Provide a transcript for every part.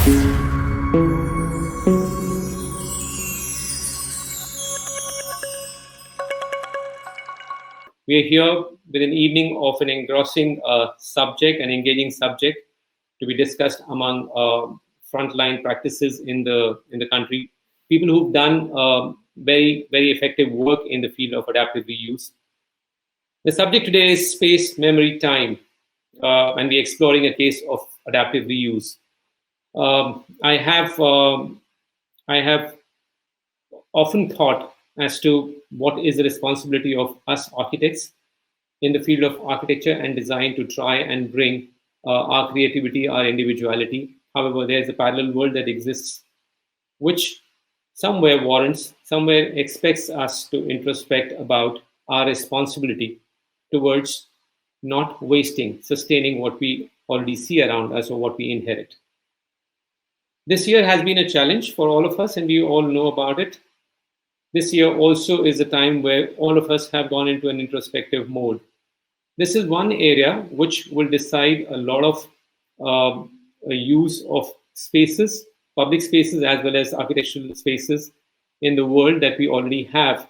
We are here with an evening of an engrossing subject, an engaging subject to be discussed among frontline practices in the country. People who've done very effective work in the field of adaptive reuse. The subject today is space, memory, time, and we're exploring a case of adaptive reuse. I have often thought as to what is the responsibility of us architects in the field of architecture and design to try and bring our creativity, our individuality. However, there's a parallel world that exists, which somewhere warrants, somewhere expects us to introspect about our responsibility towards not wasting, sustaining what we already see around us or what we inherit. This year has been a challenge for all of us, and we all know about it. This year also is a time where all of us have gone into an introspective mode. This is one area which will decide a lot of use of spaces, public spaces, as well as architectural spaces in the world that we already have,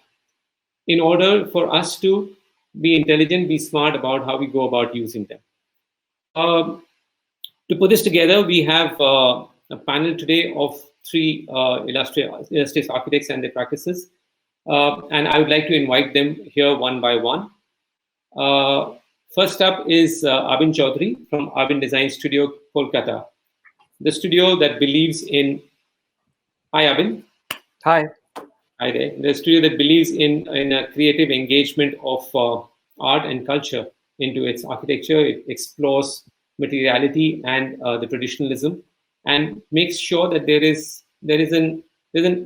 in order for us to be intelligent, be smart about how we go about using them. To put this together, we have a panel today of three illustrious architects and their practices. And I would like to invite them here one by one. First up is Abin Chaudhari from Abin Design Studio, Kolkata. The studio that believes in... Hi, Abin. Hi. Hi there. The studio that believes in a creative engagement of art and culture into its architecture. It explores materiality and the traditionalism, and makes sure that there's an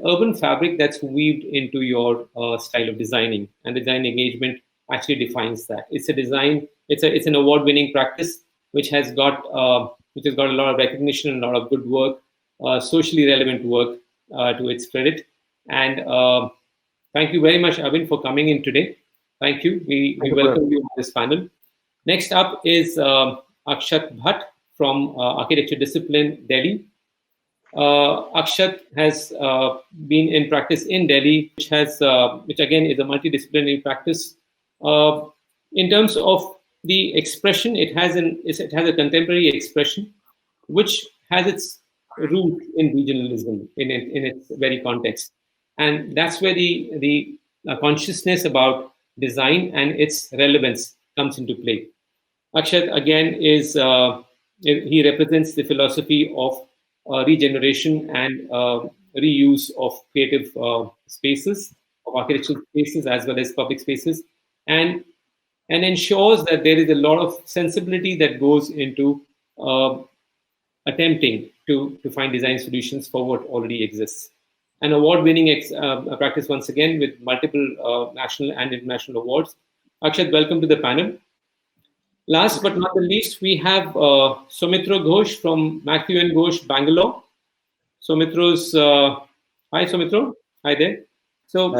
urban fabric that's weaved into your style of designing, and design engagement actually defines that. It's a design. It's an award-winning practice which has got a lot of recognition and a lot of good work, socially relevant work to its credit. And thank you very much, Abin, for coming in today. Thank you. We welcome you on this panel. Next up is Akshat Bhatt from Architecture Discipline, Delhi. Akshat has been in practice in Delhi, which again is a multidisciplinary practice. In terms of the expression, it has a contemporary expression, which has its root in regionalism in its very context, and that's where the consciousness about design and its relevance comes into play. Akshat again he represents the philosophy of regeneration and reuse of creative spaces, of architectural spaces as well as public spaces, and ensures that there is a lot of sensibility that goes into attempting to find design solutions for what already exists. An award-winning practice once again with multiple national and international awards. Akshat, welcome to the panel. Last but not the least, we have Soumitro Ghosh from Mathew and Ghosh, Bangalore. Soumitro's... hi, Soumitro. Hi there. So,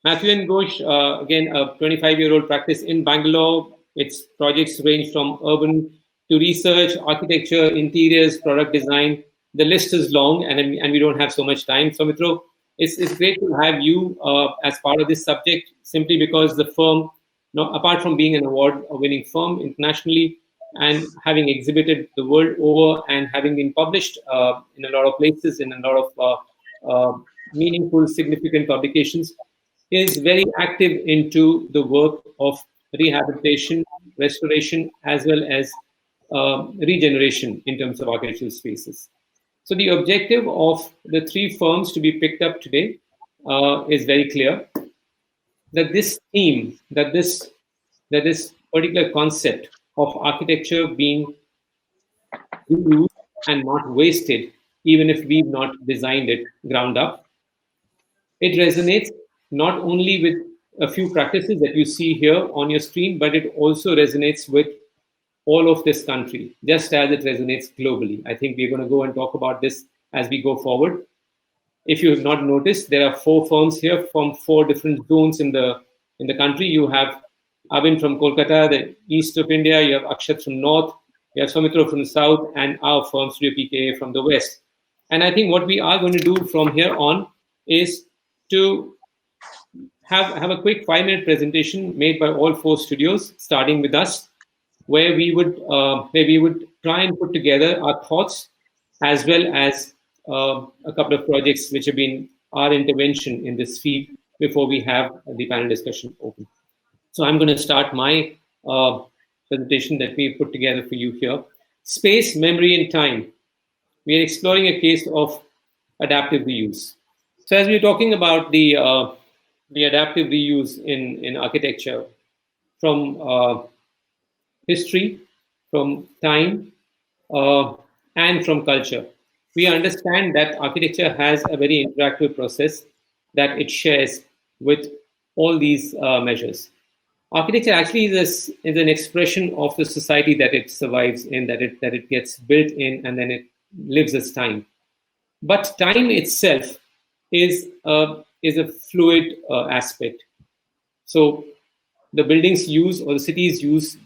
Mathew and Ghosh, again, a 25-year-old practice in Bangalore. Its projects range from urban to research, architecture, interiors, product design. The list is long, and we don't have so much time. Soumitro, it's great to have you as part of this subject, simply because the firm, apart from being an award-winning firm internationally and having exhibited the world over and having been published in a lot of places, in a lot of meaningful, significant publications, is very active into the work of rehabilitation, restoration, as well as regeneration in terms of architectural spaces. So the objective of the three firms to be picked up today is very clear. That this theme, that this particular concept of architecture being reused and not wasted, even if we've not designed it ground up, it resonates not only with a few practices that you see here on your screen, but it also resonates with all of this country, just as it resonates globally. I think we're going to go and talk about this as we go forward. If you have not noticed, there are four firms here from four different zones in the country. You have Abin from Kolkata, the east of India. You have Akshat from north. We have Soumitro from the south and our firm, Studio PKA, from the west. And I think what we are going to do from here on is to have a quick 5-minute presentation made by all 4 studios, starting with us, where we would try and put together our thoughts as well as a couple of projects which have been our intervention in this field before we have the panel discussion open. So I'm going to start my presentation that we put together for you here. Space, memory, and time. We are exploring a case of adaptive reuse. So as we were talking about the adaptive reuse in architecture, from history, from time, and from culture, we understand that architecture has a very interactive process that it shares with all these measures. Architecture actually is an expression of the society that it survives in, that it gets built in, and then it lives its time. But time itself is a fluid aspect. So the buildings use or the cities use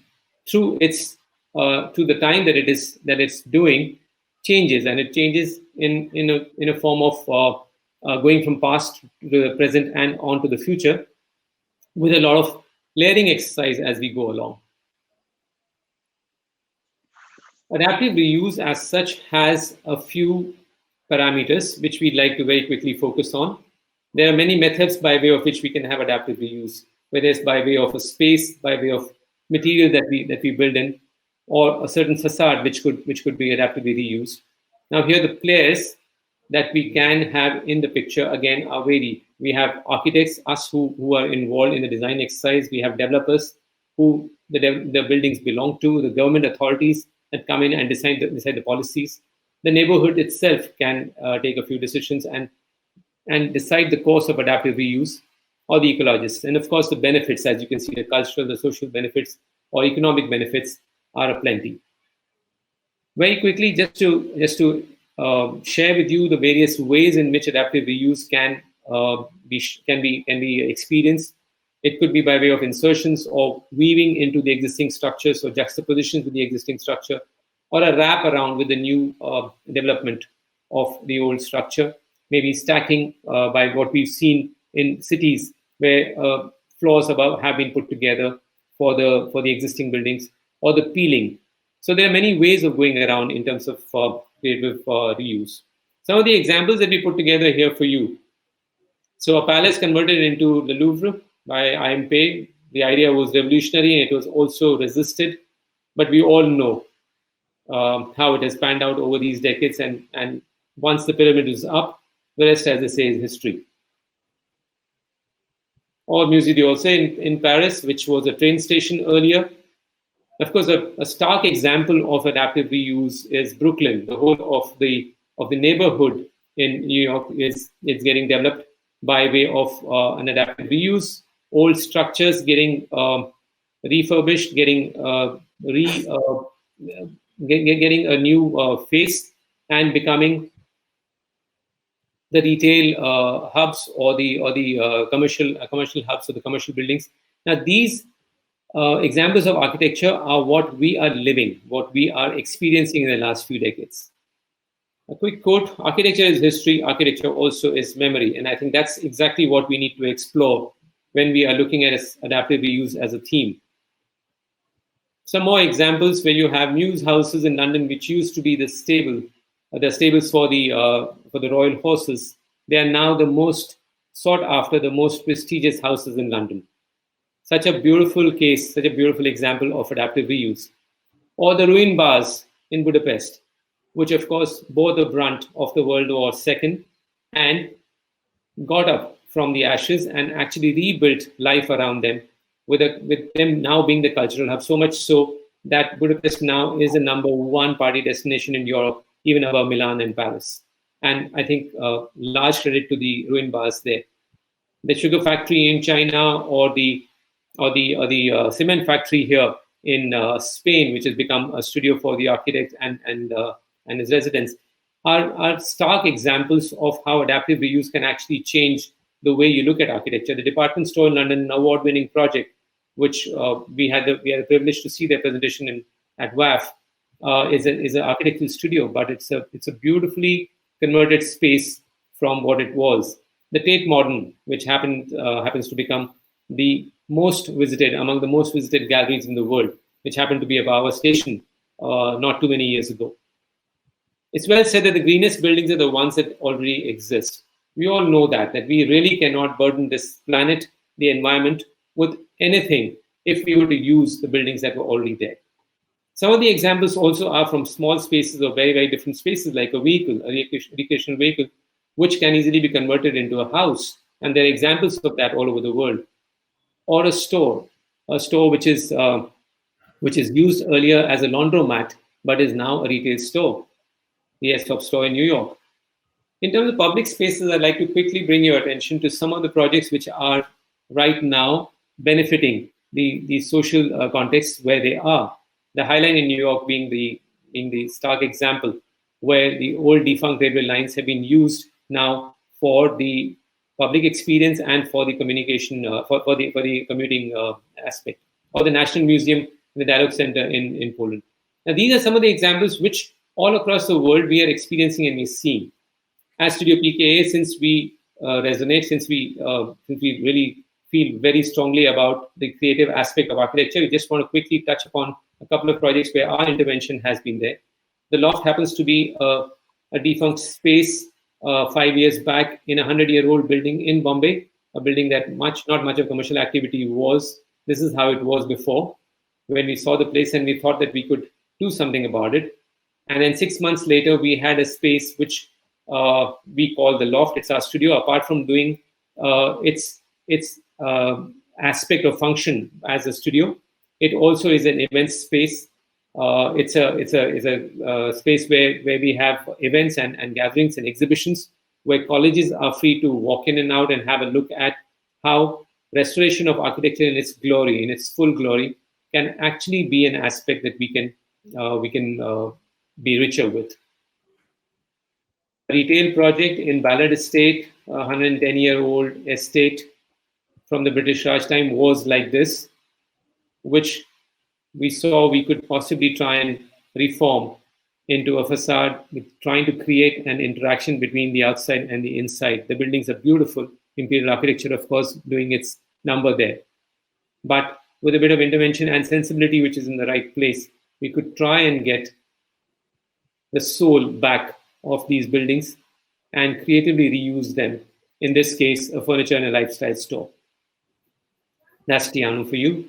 through its to the time that it's doing changes, and it changes in a form of going from past to the present and on to the future, with a lot of layering exercise as we go along. Adaptive reuse as such has a few parameters which we'd like to very quickly focus on. There are many methods by way of which we can have adaptive reuse, whether it's by way of a space, by way of material that we build in, or a certain facade which could be adaptively reused. Now here the players that we can have in the picture again are varied. We have architects, us who are involved in the design exercise. We have developers who the buildings belong to, the government authorities that come in and decide the policies. The neighborhood itself can take a few decisions and decide the course of adaptive reuse, or the ecologists. And of course, the benefits, as you can see, the cultural, the social benefits, or economic benefits are aplenty. Very quickly, just to share with you the various ways in which adaptive reuse can be experienced. It could be by way of insertions or weaving into the existing structures, or juxtapositions with the existing structure, or a wrap around with the new development of the old structure. Maybe stacking by what we've seen in cities where floors above have been put together for the existing buildings, or the peeling. So there are many ways of going around in terms of creative reuse. Some of the examples that we put together here for you. So a palace converted into the Louvre by IMP. The idea was revolutionary, and it was also resisted. But we all know how it has panned out over these decades. And once the pyramid is up, the rest, as they say, is history. Or Musée d'Orsay in Paris, which was a train station earlier. Of course, a stark example of adaptive reuse is Brooklyn. The whole of the neighborhood in New York is getting developed by way of an adaptive reuse. Old structures getting refurbished, getting a new face, and becoming the retail hubs, or the commercial hubs, or the commercial buildings. Now these examples of architecture are what we are living, what we are experiencing in the last few decades. A quick quote: architecture is history, architecture also is memory. And I think that's exactly what we need to explore when we are looking at adaptive reuse as a theme. Some more examples where you have Mews houses in London, which used to be the stables for the royal horses. They are now the most sought after, the most prestigious houses in London. Such a beautiful case, such a beautiful example of adaptive reuse. Or the ruin bars in Budapest, which of course bore the brunt of the World War II and got up from the ashes and actually rebuilt life around them, with them now being the cultural hub, so much so that Budapest now is the #1 party destination in Europe, even above Milan and Paris. And I think large credit to the ruin bars there. The sugar factory in China, or the cement factory here in Spain, which has become a studio for the architect and his residents, are stark examples of how adaptive reuse can actually change the way you look at architecture. The department store in London, an award-winning project, which we had the privilege to see their presentation at WAF, is an architectural studio, but it's a beautifully converted space from what it was. The Tate Modern, which happens to become the most visited among the most visited galleries in the world, which happened to be above our station not too many years ago. It's well said that the greenest buildings are the ones that already exist. We all know that we really cannot burden this planet, the environment, with anything if we were to use the buildings that were already there. Some of the examples also are from small spaces or very, very different spaces, like a vehicle, a recreational vehicle, which can easily be converted into a house. And there are examples of that all over the world. Or a store which is used earlier as a laundromat, but is now a retail store, the S-Top store in New York. In terms of public spaces, I'd like to quickly bring your attention to some of the projects which are right now benefiting the social context where they are. The High Line in New York being the stark example, where the old defunct railway lines have been used now for the public experience and for the communication, for the commuting aspect. Or the National Museum in the Dialogue Center in Poland. Now, these are some of the examples which all across the world we are experiencing and we see. As Studio PKA, since we resonate, since we really feel very strongly about the creative aspect of architecture, we just want to quickly touch upon a couple of projects where our intervention has been there. The Loft happens to be a defunct space 5 years back in a 100-year-old building in Bombay, a building that not much of commercial activity was. This is how it was before, when we saw the place and we thought that we could do something about it. And then 6 months later, we had a space which we call the Loft. It's our studio. Apart from doing its aspect of function as a studio, it also is an event space. It's a space where we have events and gatherings and exhibitions, where colleges are free to walk in and out and have a look at how restoration of architecture in its glory, in its full glory, can actually be an aspect that we can be richer with. A retail project in Ballard Estate, a 110-year-old estate from the British Raj time, was like this, which we saw we could possibly try and reform into a facade, trying to create an interaction between the outside and the inside. The buildings are beautiful. Imperial architecture, of course, doing its number there. But with a bit of intervention and sensibility, which is in the right place, we could try and get the soul back of these buildings and creatively reuse them. In this case, a furniture and a lifestyle store. That's Tiano for you.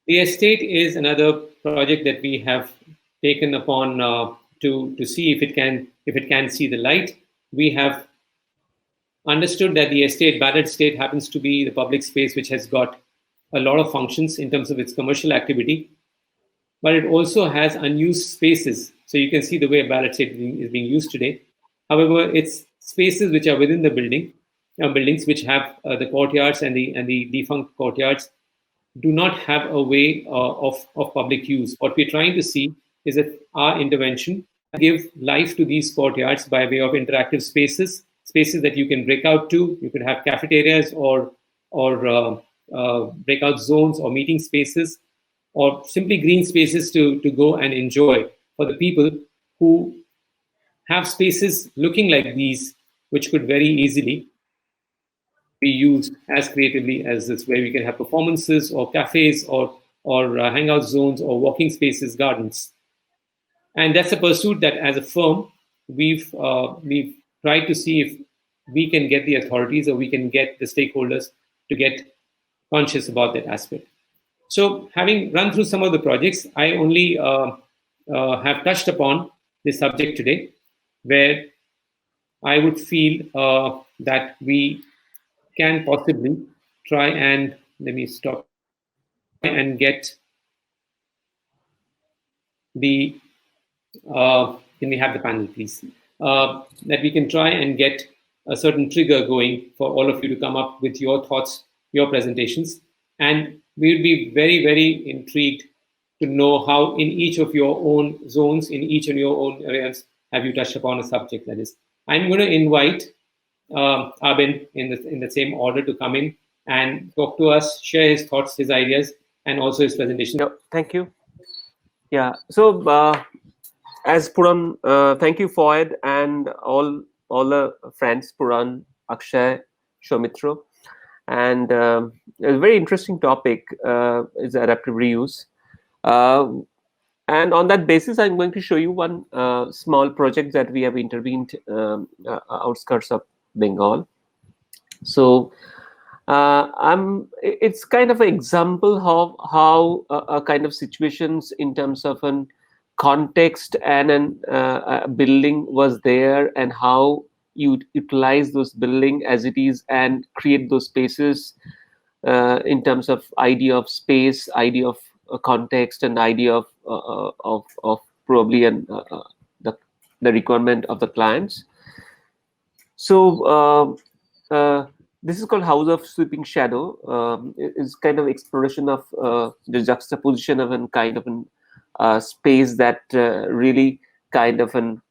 The estate is another project that we have taken upon to see if it can see the light. We have understood that the estate, Ballard Estate, happens to be the public space which has got a lot of functions in terms of its commercial activity, but it also has unused spaces. So you can see the way Ballard Estate is being used today. However, it's spaces which are within the buildings which have the courtyards and the defunct courtyards do not have a way of public use. What we're trying to see is that our intervention give life to these courtyards by way of interactive spaces that you can break out to. You could have cafeterias or breakout zones or meeting spaces, or simply green spaces to go and enjoy for the people who have spaces looking like these, which could very easily be used as creatively as this, where we can have performances or cafes or hangout zones or walking spaces, gardens. And that's a pursuit that, as a firm, we've tried to see if we can get the authorities or we can get the stakeholders to get conscious about that aspect. So, having run through some of the projects, I only have touched upon this subject today, where I would feel that we can possibly try and, let me stop, and get the, can we have the panel, please? That we can try and get a certain trigger going for all of you to come up with your thoughts, your presentations. And we would be very, very intrigued to know how in each of your own zones, in each of your own areas, have you touched upon a subject like this. I'm going to invite Abin in the same order to come in and talk to us, share his thoughts, his ideas, and also his presentation. Thank you. Yeah. So, as Puran, thank you, FOAID, and all the friends, Puran, Akshay, Soumitro, and a very interesting topic is adaptive reuse. Uh, and on that basis, I'm going to show you one small project that we have intervened outskirts of Bengal. So it's kind of an example of how a kind of situations in terms of an context and an a building was there, and how you utilize those building as it is and create those spaces in terms of idea of space, idea of context, and idea of probably the the requirement of the clients. So this is called House of Sweeping Shadow. It's kind of exploration of the juxtaposition of an kind of an space that really kind of an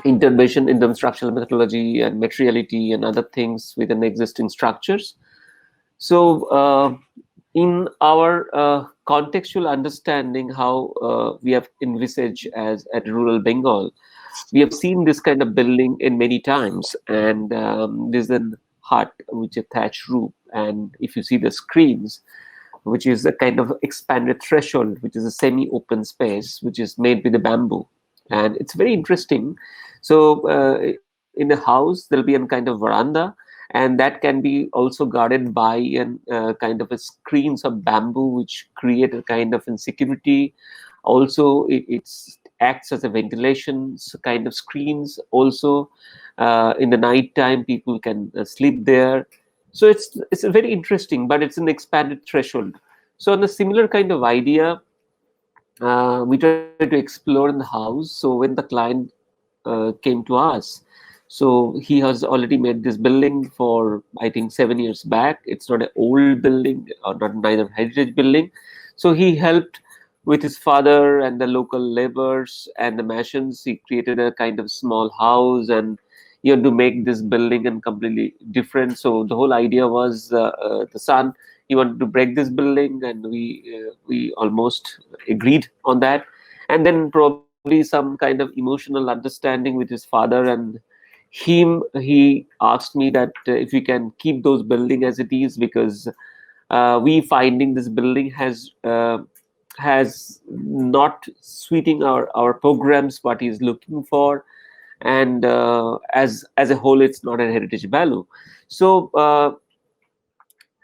intervention in the structural methodology and materiality and other things within existing structures. So in our contextual understanding, how we have envisaged as at rural Bengal, we have seen this kind of building in many times, and there's a hut which a thatched roof, and if you see the screens, which is a kind of expanded threshold, which is a semi-open space which is made with the bamboo, and it's very interesting. So in a house there'll be a kind of veranda, and that can be also guarded by an kind of a screens of bamboo which create a kind of insecurity. Also it's acts as a ventilation kind of screens also. In the night time people can sleep there. So it's a very interesting, but it's an expanded threshold. So on a similar kind of idea, we try to explore in the house. So when the client came to us, so he has already made this building for I think 7 years back. It's not an old building or not neither heritage building. So he helped with his father and the local laborers and the masons. He created a kind of small house, and he had to make this building and completely different. So the whole idea was the son, he wanted to break this building, and we almost agreed on that. And then probably some kind of emotional understanding with his father and he asked me that if we can keep those building as it is, because we finding this building has not suiting our programs what he's looking for, and as a whole it's not a heritage value. So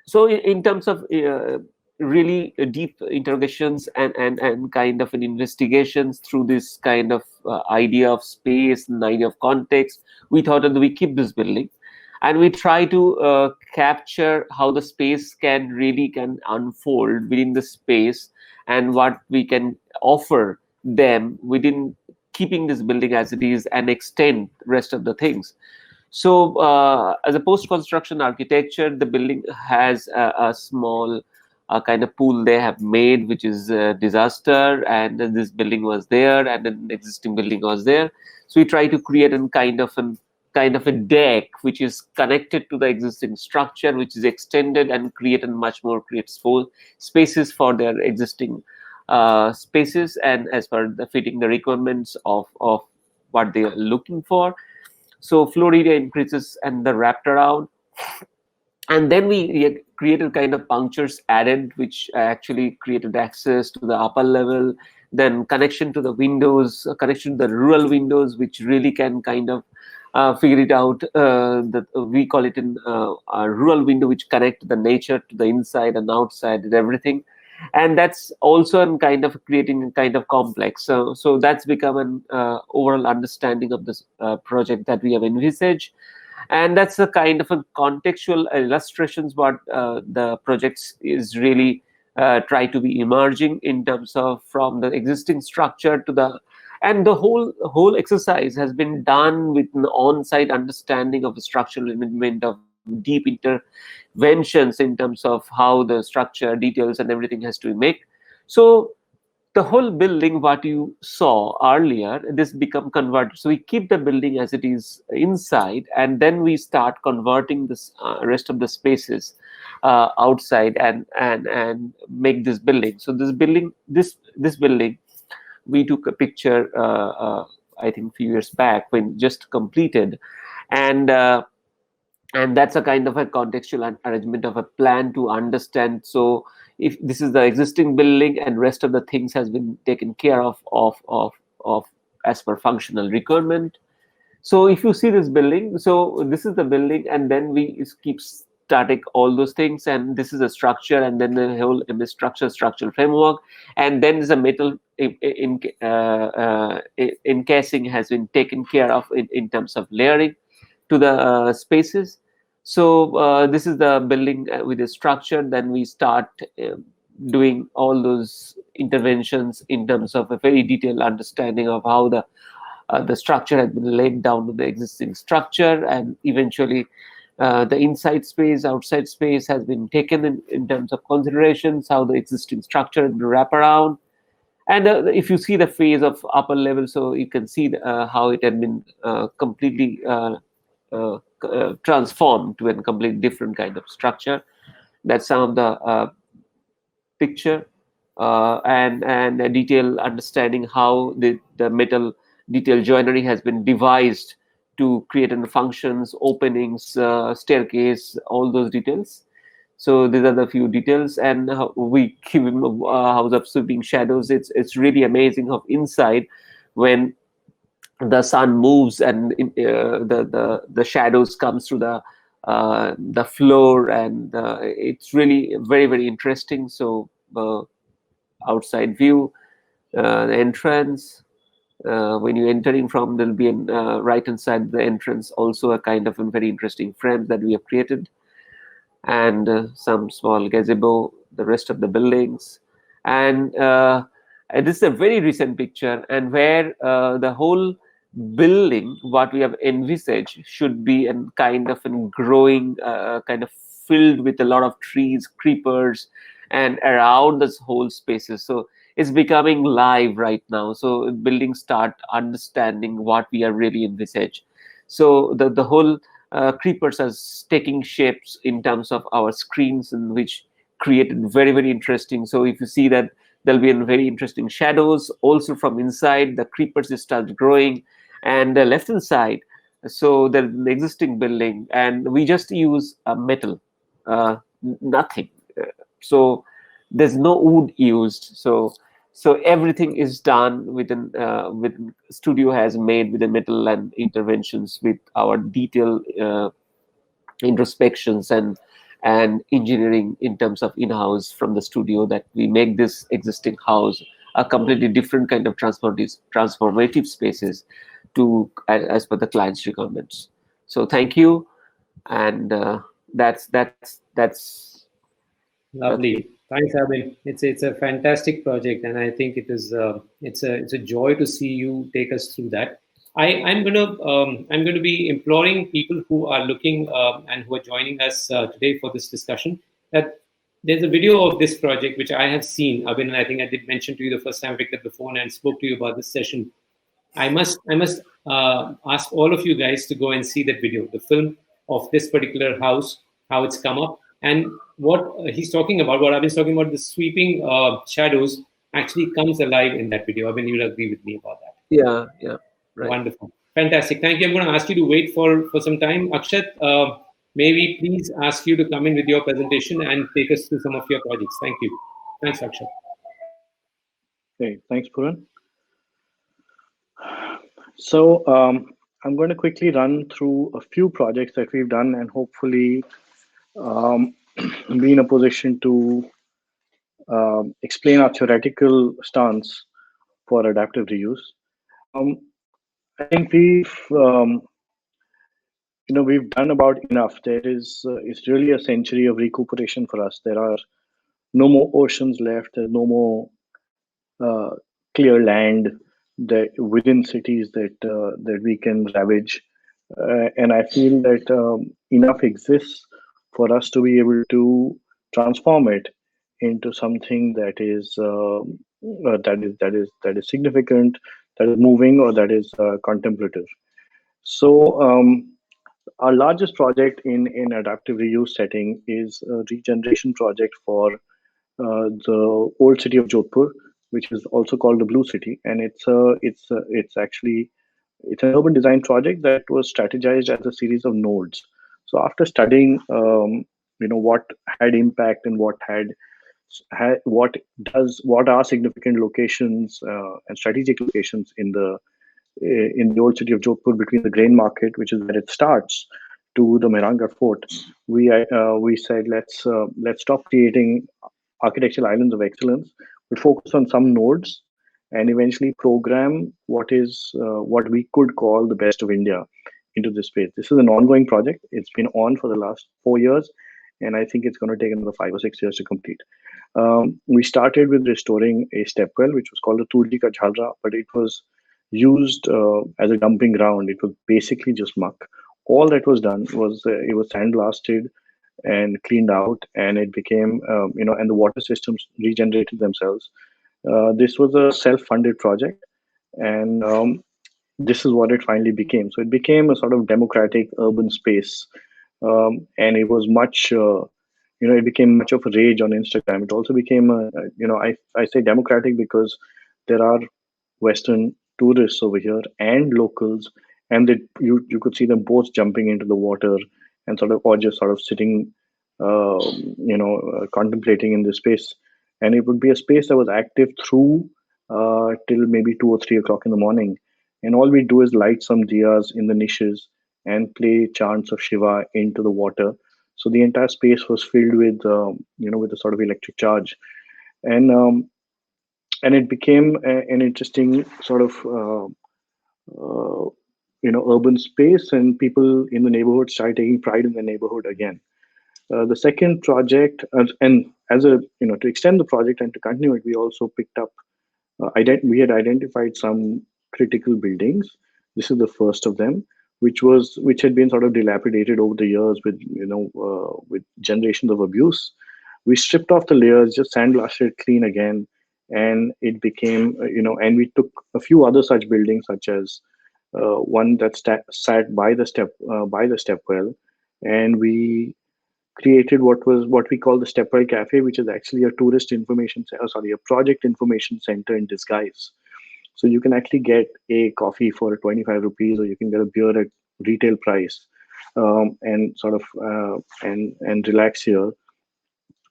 so in terms of really deep interrogations and kind of an investigations through this kind of idea of space and idea of context, we thought that we keep this building and we try to capture how the space can unfold within the space, and what we can offer them within keeping this building as it is and extend rest of the things. So, as a post-construction architecture, the building has a small kind of pool they have made, which is a disaster, and then this building was there, and an existing building was there. So we try to create a kind of a deck which is connected to the existing structure, which is extended and created much more create spaces for their existing spaces, and as per the fitting the requirements of what they are looking for. So floor area increases and the wrapped around, and then we created kind of punctures added, which actually created access to the upper level, then connection to the windows, connection to the rural windows, which really can kind of figure it out. That we call it in a rural window, which connect the nature to the inside and outside and everything. And that's also in kind of creating a kind of complex. So that's become an overall understanding of this project that we have envisaged, and that's the kind of a contextual illustrations what the projects is really try to be emerging in terms of from the existing structure to the, and the whole exercise has been done with an on-site understanding of the structural element of deep interventions in terms of how the structure details and everything has to be made. So the whole building what you saw earlier, this become converted. So we keep the building as it is inside, and then we start converting this rest of the spaces outside and make this building. So this building we took a picture, I think, a few years back when just completed, and that's a kind of a contextual arrangement of a plan to understand. So if this is the existing building and rest of the things has been taken care of as per functional requirement. So if you see this building, so this is the building, and then we keep static all those things, and this is a structure, and then the whole structural framework, and then there's a metal encasing has been taken care of in terms of layering to the spaces. So this is the building with a structure. Then we start doing all those interventions in terms of a very detailed understanding of how the structure has been laid down to the existing structure, and eventually the inside space, outside space has been taken in terms of considerations, how the existing structure has been wrapped around. And if you see the phase of upper level, so you can see how it had been completely transformed to a completely different kind of structure. That's some of the picture, and a detailed understanding how the metal detail joinery has been devised to create in functions, openings, staircase, all those details. So these are the few details, and we keep house of sweeping shadows. It's really amazing of inside when the sun moves and the shadows comes through the floor, and it's really very, very interesting. So outside view, the entrance, when you're entering from, there'll be an right hand side the entrance, also a kind of a very interesting frame that we have created, and some small gazebo, the rest of the buildings. And this is a very recent picture, and where the whole building, what we have envisaged, should be a kind of a growing, kind of filled with a lot of trees, creepers, and around this whole spaces. So it's becoming live right now. So buildings start understanding what we are really envisaged. So the whole creepers are taking shapes in terms of our screens, in which created very, very interesting. So if you see that, there'll be very interesting shadows also from inside. The creepers start growing, and the left hand side, so the existing building, and we just use metal, nothing. So there's no wood used. So everything is done within studio has made with the metal and interventions with our detailed introspections and engineering in terms of in-house from the studio, that we make this existing house a completely different kind of transformative spaces to as per the client's requirements. So thank you, and that's Lovely. Thanks, Abin. It's a fantastic project, and I think it's a joy to see you take us through that. I'm gonna be imploring people who are looking and who are joining us today for this discussion, that there's a video of this project which I have seen, Abin, and I think I did mention to you the first time I picked up the phone and spoke to you about this session. I must ask all of you guys to go and see that video, the film of this particular house, how it's come up, and what he's talking about, what I've been talking about, the sweeping shadows actually comes alive in that video. I mean, you'll agree with me about that. yeah, right. Wonderful, fantastic. Thank you. I'm going to ask you to wait for some time. Akshat, may we please ask you to come in with your presentation and take us through some of your projects. Thank you. Thanks, Akshat. Okay, thanks, Puran. So I'm going to quickly run through a few projects that we've done, and hopefully be in a position to explain our theoretical stance for adaptive reuse. I think we've done about enough. It's really a century of recuperation for us. There are no more oceans left. There's no more clear land that within cities that we can ravage, and I feel that enough exists for us to be able to transform it into something that is significant, that is moving, or that is contemplative. So our largest project in adaptive reuse setting is a regeneration project for the old city of Jodhpur. which is also called the Blue City, and it's an urban design project that was strategized as a series of nodes. So after studying, what had impact and what are significant locations and strategic locations in the old city of Jodhpur between the grain market, which is where it starts, to the Mehrangarh Fort, we said let's stop creating architectural islands of excellence, but focus on some nodes and eventually program what we could call the best of India into this space. This is an ongoing project. It's been on for the last 4 years, and I think it's going to take another 5 or 6 years to complete. We started with restoring a stepwell, which was called the Tulji Ka Jhalra, but it was used as a dumping ground. It was basically just muck. All that was done was it was sandblasted and cleaned out, and it became, and the water systems regenerated themselves. This was a self-funded project, and this is what it finally became. So it became a sort of democratic urban space, and it was it became much of a rage on Instagram. It also became I say democratic because there are Western tourists over here and locals, and you could see them both jumping into the water and or just sort of sitting, contemplating in this space. And it would be a space that was active through till maybe 2 or 3 o'clock in the morning. And all we do is light some diyas in the niches and play chants of Shiva into the water. So the entire space was filled with, with a sort of electric charge. And and it became an interesting sort of urban space, and people in the neighborhood started taking pride in the neighborhood again. The second project, and as a to extend the project and to continue it, we also picked up. We had identified some critical buildings. This is the first of them, which had been sort of dilapidated over the years with generations of abuse. We stripped off the layers, just sandblasted it clean again, and it became and we took a few other such buildings, such as one that sat by the stepwell, and we created what we call the Stepwell Cafe, which is actually a a project information center in disguise. So you can actually get a coffee for 25 rupees, or you can get a beer at retail price, and sort of and relax here.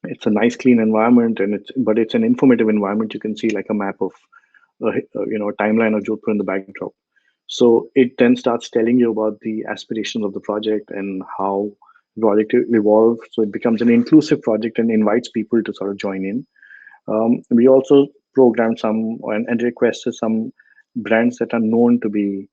It's a nice, clean environment, but it's an informative environment. You can see like a map of a timeline of Jodhpur in the backdrop. So it then starts telling you about the aspirations of the project and how the project evolved. So it becomes an inclusive project and invites people to sort of join in. We also programmed some and requested some brands that are known to be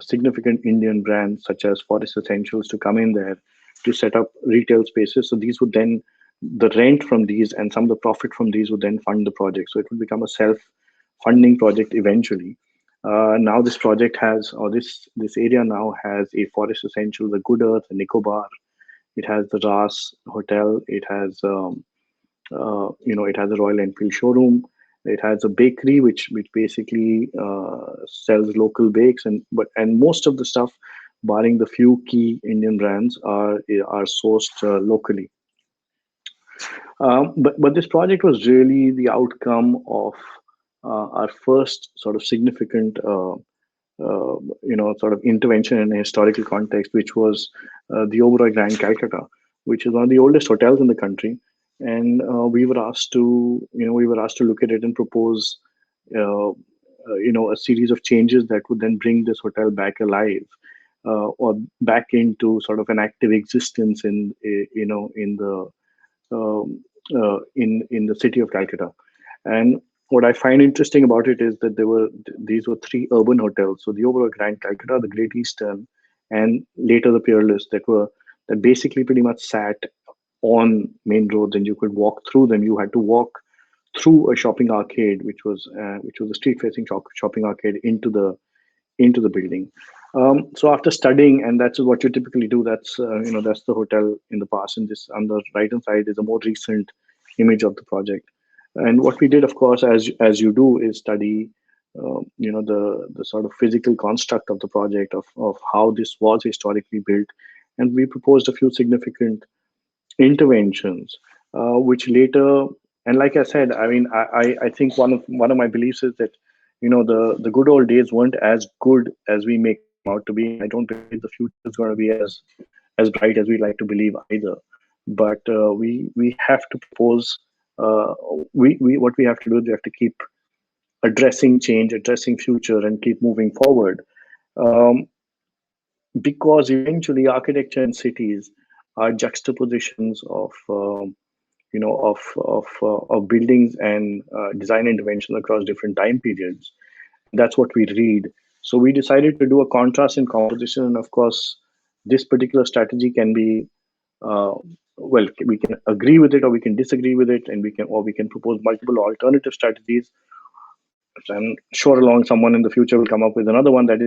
significant Indian brands, such as Forest Essentials, to come in there to set up retail spaces. So these would then, the rent from these and some of the profit from these would then fund the project. So it would become a self-funding project eventually. Now this project has, or this area now has a Forest Essentials, a Good Earth, a Nicobar. It has the Ras Hotel. It has, it has a Royal Enfield showroom. It has a bakery which basically sells local bakes, and most of the stuff, barring the few key Indian brands, are sourced locally. But this project was really the outcome of our first sort of significant sort of intervention in a historical context, which was the Oberoi Grand Calcutta, which is one of the oldest hotels in the country. And we were asked to look at it and propose a series of changes that would then bring this hotel back alive, or back into sort of an active existence in the city of Calcutta. And what I find interesting about it is that these were three urban hotels. So the Oberoi Grand Calcutta, the Great Eastern, and later the Peerless, that basically pretty much sat on main roads, and you could walk through them. You had to walk through a shopping arcade, which was a street-facing shopping arcade into the building. So after studying, and that's what you typically do. That's that's the hotel in the past, and this on the right hand side is a more recent image of the project. And what we did, of course, as you do, is study the sort of physical construct of the project, of how this was historically built, and we proposed a few significant interventions, which later like I said, I mean, I think one of my beliefs is that, the good old days weren't as good as we make them out to be, and I don't believe the future is going to be as bright as we like to believe either. But we have to propose. We what we have to do is we have to keep addressing change, addressing future, and keep moving forward. Um, because eventually, architecture and cities are juxtapositions of of buildings and design intervention across different time periods. That's what we read. So we decided to do a contrast in composition, and of course, this particular strategy can be well, we can agree with it or we can disagree with it, and we can propose multiple alternative strategies. So I'm sure along someone in the future will come up with another one that's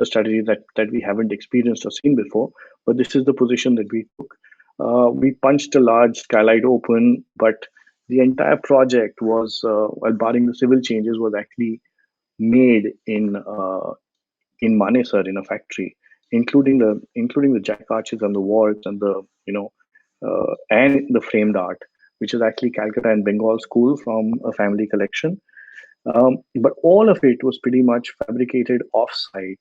a strategy that we haven't experienced or seen before. But this is the position that we took. We punched a large skylight open, but the entire project was, well, barring the civil changes, was actually made in Manesar in a factory, including the jack arches and the walls and and the framed art, which is actually Calcutta and Bengal School from a family collection. But all of it was pretty much fabricated off-site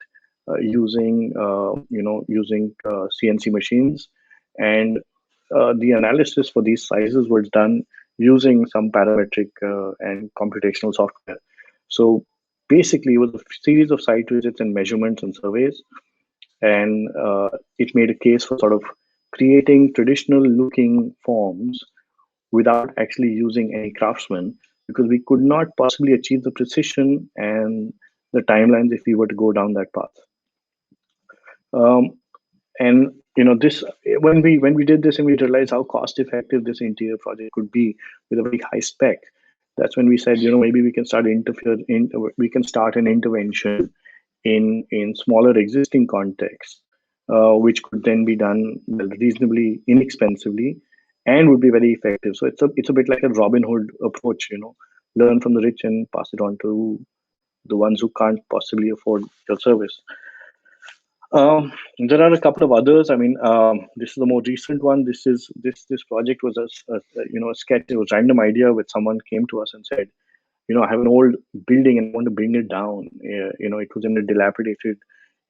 using CNC machines, and the analysis for these sizes was done using some parametric and computational software. So basically, it was a series of site visits and measurements and surveys, and it made a case for sort of creating traditional-looking forms without actually using any craftsmen, because we could not possibly achieve the precision and the timelines if we were to go down that path. And this when we did this and we realized how cost effective this interior project could be with a very high spec, that's when we said, maybe we can start an intervention in smaller existing contexts, which could then be done reasonably inexpensively and would be very effective. So it's a bit like a Robin Hood approach, learn from the rich and pass it on to the ones who can't possibly afford your service. There are a couple of others. I mean, this is the more recent one. This project was a sketch. It was a random idea with someone came to us and said, I have an old building and I want to bring it down. It was in a dilapidated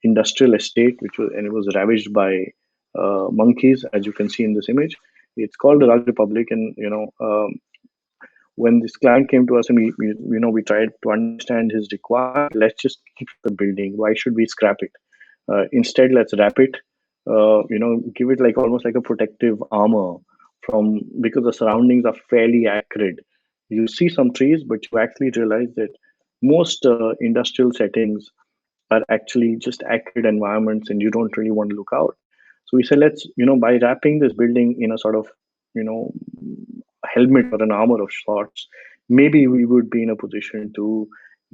industrial estate, and it was ravaged by monkeys, as you can see in this image. It's called the Raj Republic, and when this client came to us and we tried to understand his requirement, let's just keep the building. Why should we scrap it? Instead, let's wrap it. Give it like almost like a protective armor because the surroundings are fairly acrid. You see some trees, but you actually realize that most industrial settings are actually just acrid environments, and you don't really want to look out. So we said, let's, by wrapping this building in a sort of, helmet or an armor of sorts, maybe we would be in a position to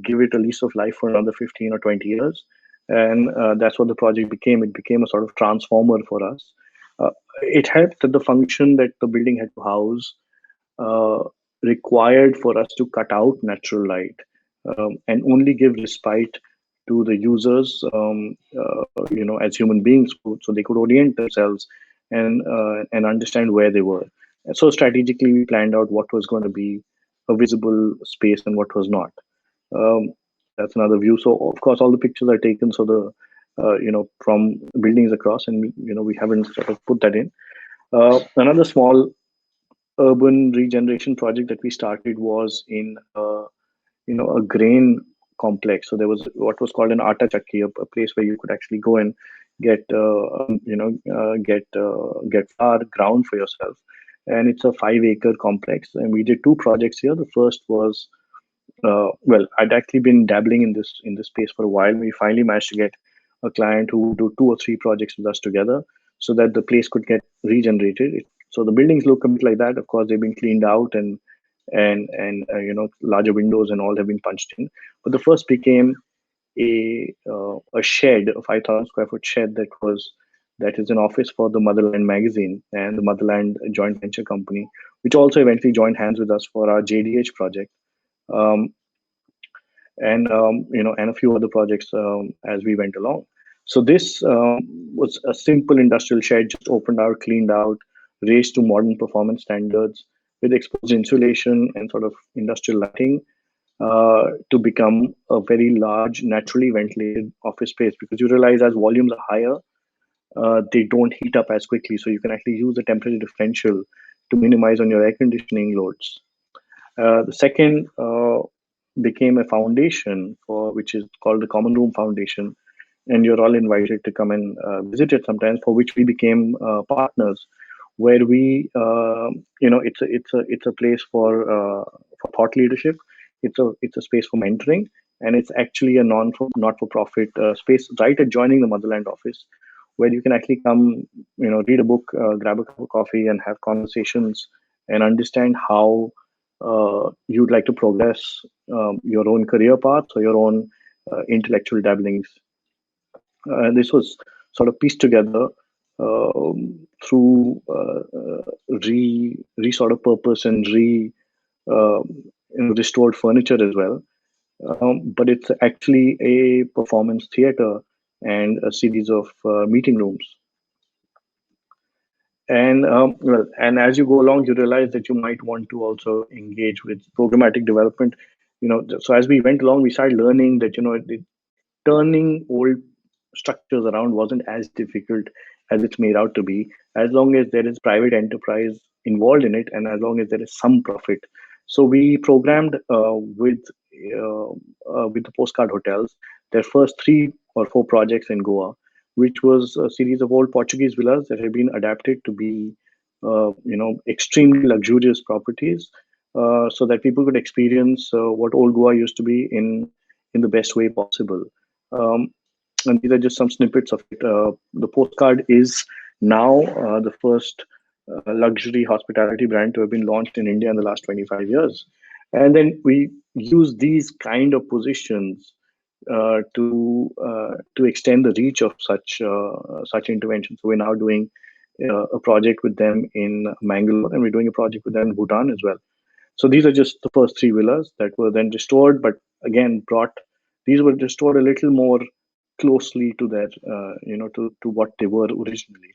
give it a lease of life for another 15 or 20 years. And that's what the project became. It became a sort of transformer for us. It helped that the function that the building had to house required for us to cut out natural light and only give respite to the users, as human beings, so they could orient themselves and understand where they were. And so strategically, we planned out what was going to be a visible space and what was not. That's another view. So of course, all the pictures are taken so the from buildings across, and we haven't sort of put that in. Another small urban regeneration project that we started was in a grain complex. So there was what was called an atta chakki, a place where you could actually go and get get flour ground for yourself. And it's a 5-acre complex, and we did 2 projects here. The first was well, I'd actually been dabbling in this space for a while. We finally managed to get a client who would do 2 or 3 projects with us together, so that the place could get regenerated. So the buildings look a bit like that. Of course, they've been cleaned out and larger windows and all have been punched in. But the first became a shed, a 5,000 square foot shed that is an office for the Motherland magazine and the Motherland joint venture company, which also eventually joined hands with us for our JDH project. And a few other projects as we went along. So this was a simple industrial shed, just opened out, cleaned out, raised to modern performance standards with exposed insulation and sort of industrial lighting to become a very large, naturally ventilated office space, because you realize as volumes are higher, they don't heat up as quickly. So you can actually use the temperature differential to minimize on your air conditioning loads. The second became a foundation for which is called the Common Room Foundation, and you're all invited to come and visit it sometimes. For which we became partners, where we, it's a place for thought leadership. It's a space for mentoring, and it's actually a not for profit space right adjoining the Motherland office, where you can actually come, read a book, grab a cup of coffee, and have conversations and understand how you'd like to progress your own career path or your own intellectual dabblings. This was sort of pieced together through re sort of purpose and restored furniture as well. But it's actually a performance theater and a series of meeting rooms. And and as you go along, you realize that you might want to also engage with programmatic development. So as we went along, we started learning that turning old structures around wasn't as difficult as it's made out to be, as long as there is private enterprise involved in it and as long as there is some profit. So we programmed with the postcard hotels their first 3 or 4 projects in Goa, which was a series of old Portuguese villas that had been adapted to be extremely luxurious properties, so that people could experience what old Goa used to be in the best way possible. And these are just some snippets of it. The postcard is now the first luxury hospitality brand to have been launched in India in the last 25 years. And then we use these kind of positions to extend the reach of such interventions. So we're now doing a project with them in Mangalore, and we're doing a project with them in Bhutan as well. So these are just the first 3 villas that were then restored, but again these were restored a little more closely to their to what they were originally.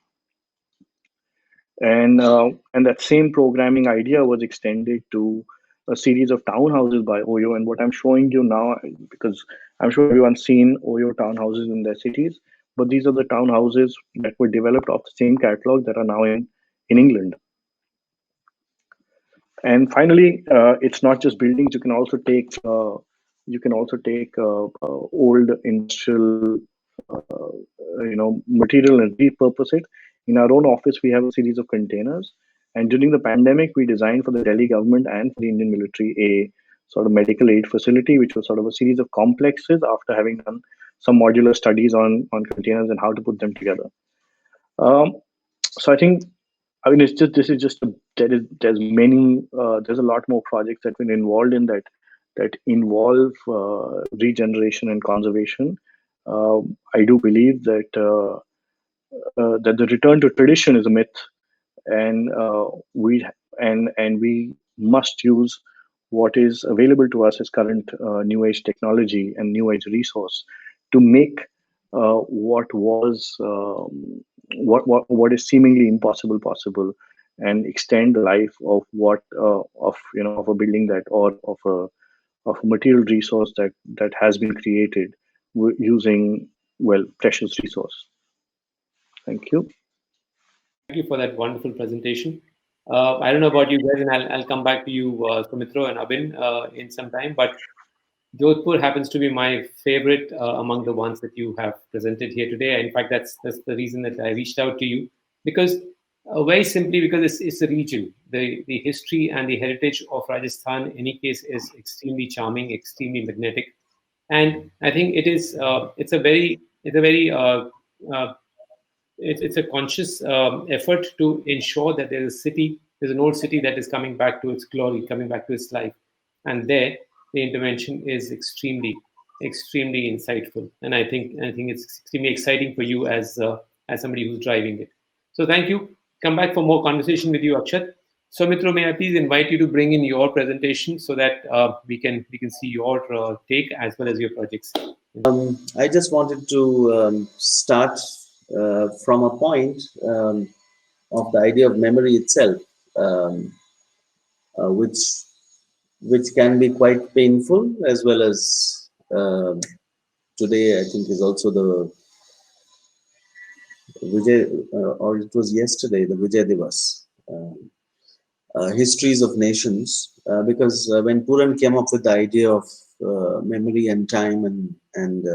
And that same programming idea was extended to a series of townhouses by Oyo. And what I'm showing you now, because I'm sure everyone's seen Oyo townhouses in their cities, but these are the townhouses that were developed off the same catalog that are now in England. And finally, it's not just buildings. You can also take old industrial material and repurpose it. In our own office, we have a series of containers. And during the pandemic, we designed for the Delhi government and for the Indian military a sort of medical aid facility, which was sort of a series of complexes after having done some modular studies on containers and how to put them together. So I think, it's just there's a lot more projects that we're involved in that involve regeneration and conservation. I do believe that that the return to tradition is a myth, and we must use what is available to us as current new age technology and new age resource to make what is seemingly impossible possible, and extend the life of of a building that, or of a material resource that has been created using precious resource. Thank you. Thank you for that wonderful presentation. I don't know about you guys, and I'll come back to you, Soumitro and Abin, in some time. But Jodhpur happens to be my favorite among the ones that you have presented here today. In fact, that's the reason that I reached out to you, because very simply because it's a region. The history and the heritage of Rajasthan, in any case, is extremely charming, extremely magnetic, and I think it's a conscious effort to ensure that there's an old city that is coming back to its glory, coming back to its life, and there the intervention is extremely insightful, and I think it's extremely exciting for you as somebody who's driving it. So thank you. Come back for more conversation with you, Akshat. Soumitro, may I please invite you to bring in your presentation so that we can see your take as well as your projects. I just wanted to start from a point the idea of memory itself, um, uh, which which can be quite painful, as well as today I think is also the Vijay, or it was yesterday, the Vijay Divas, histories of nations, because when Puran came up with the idea of memory and time, and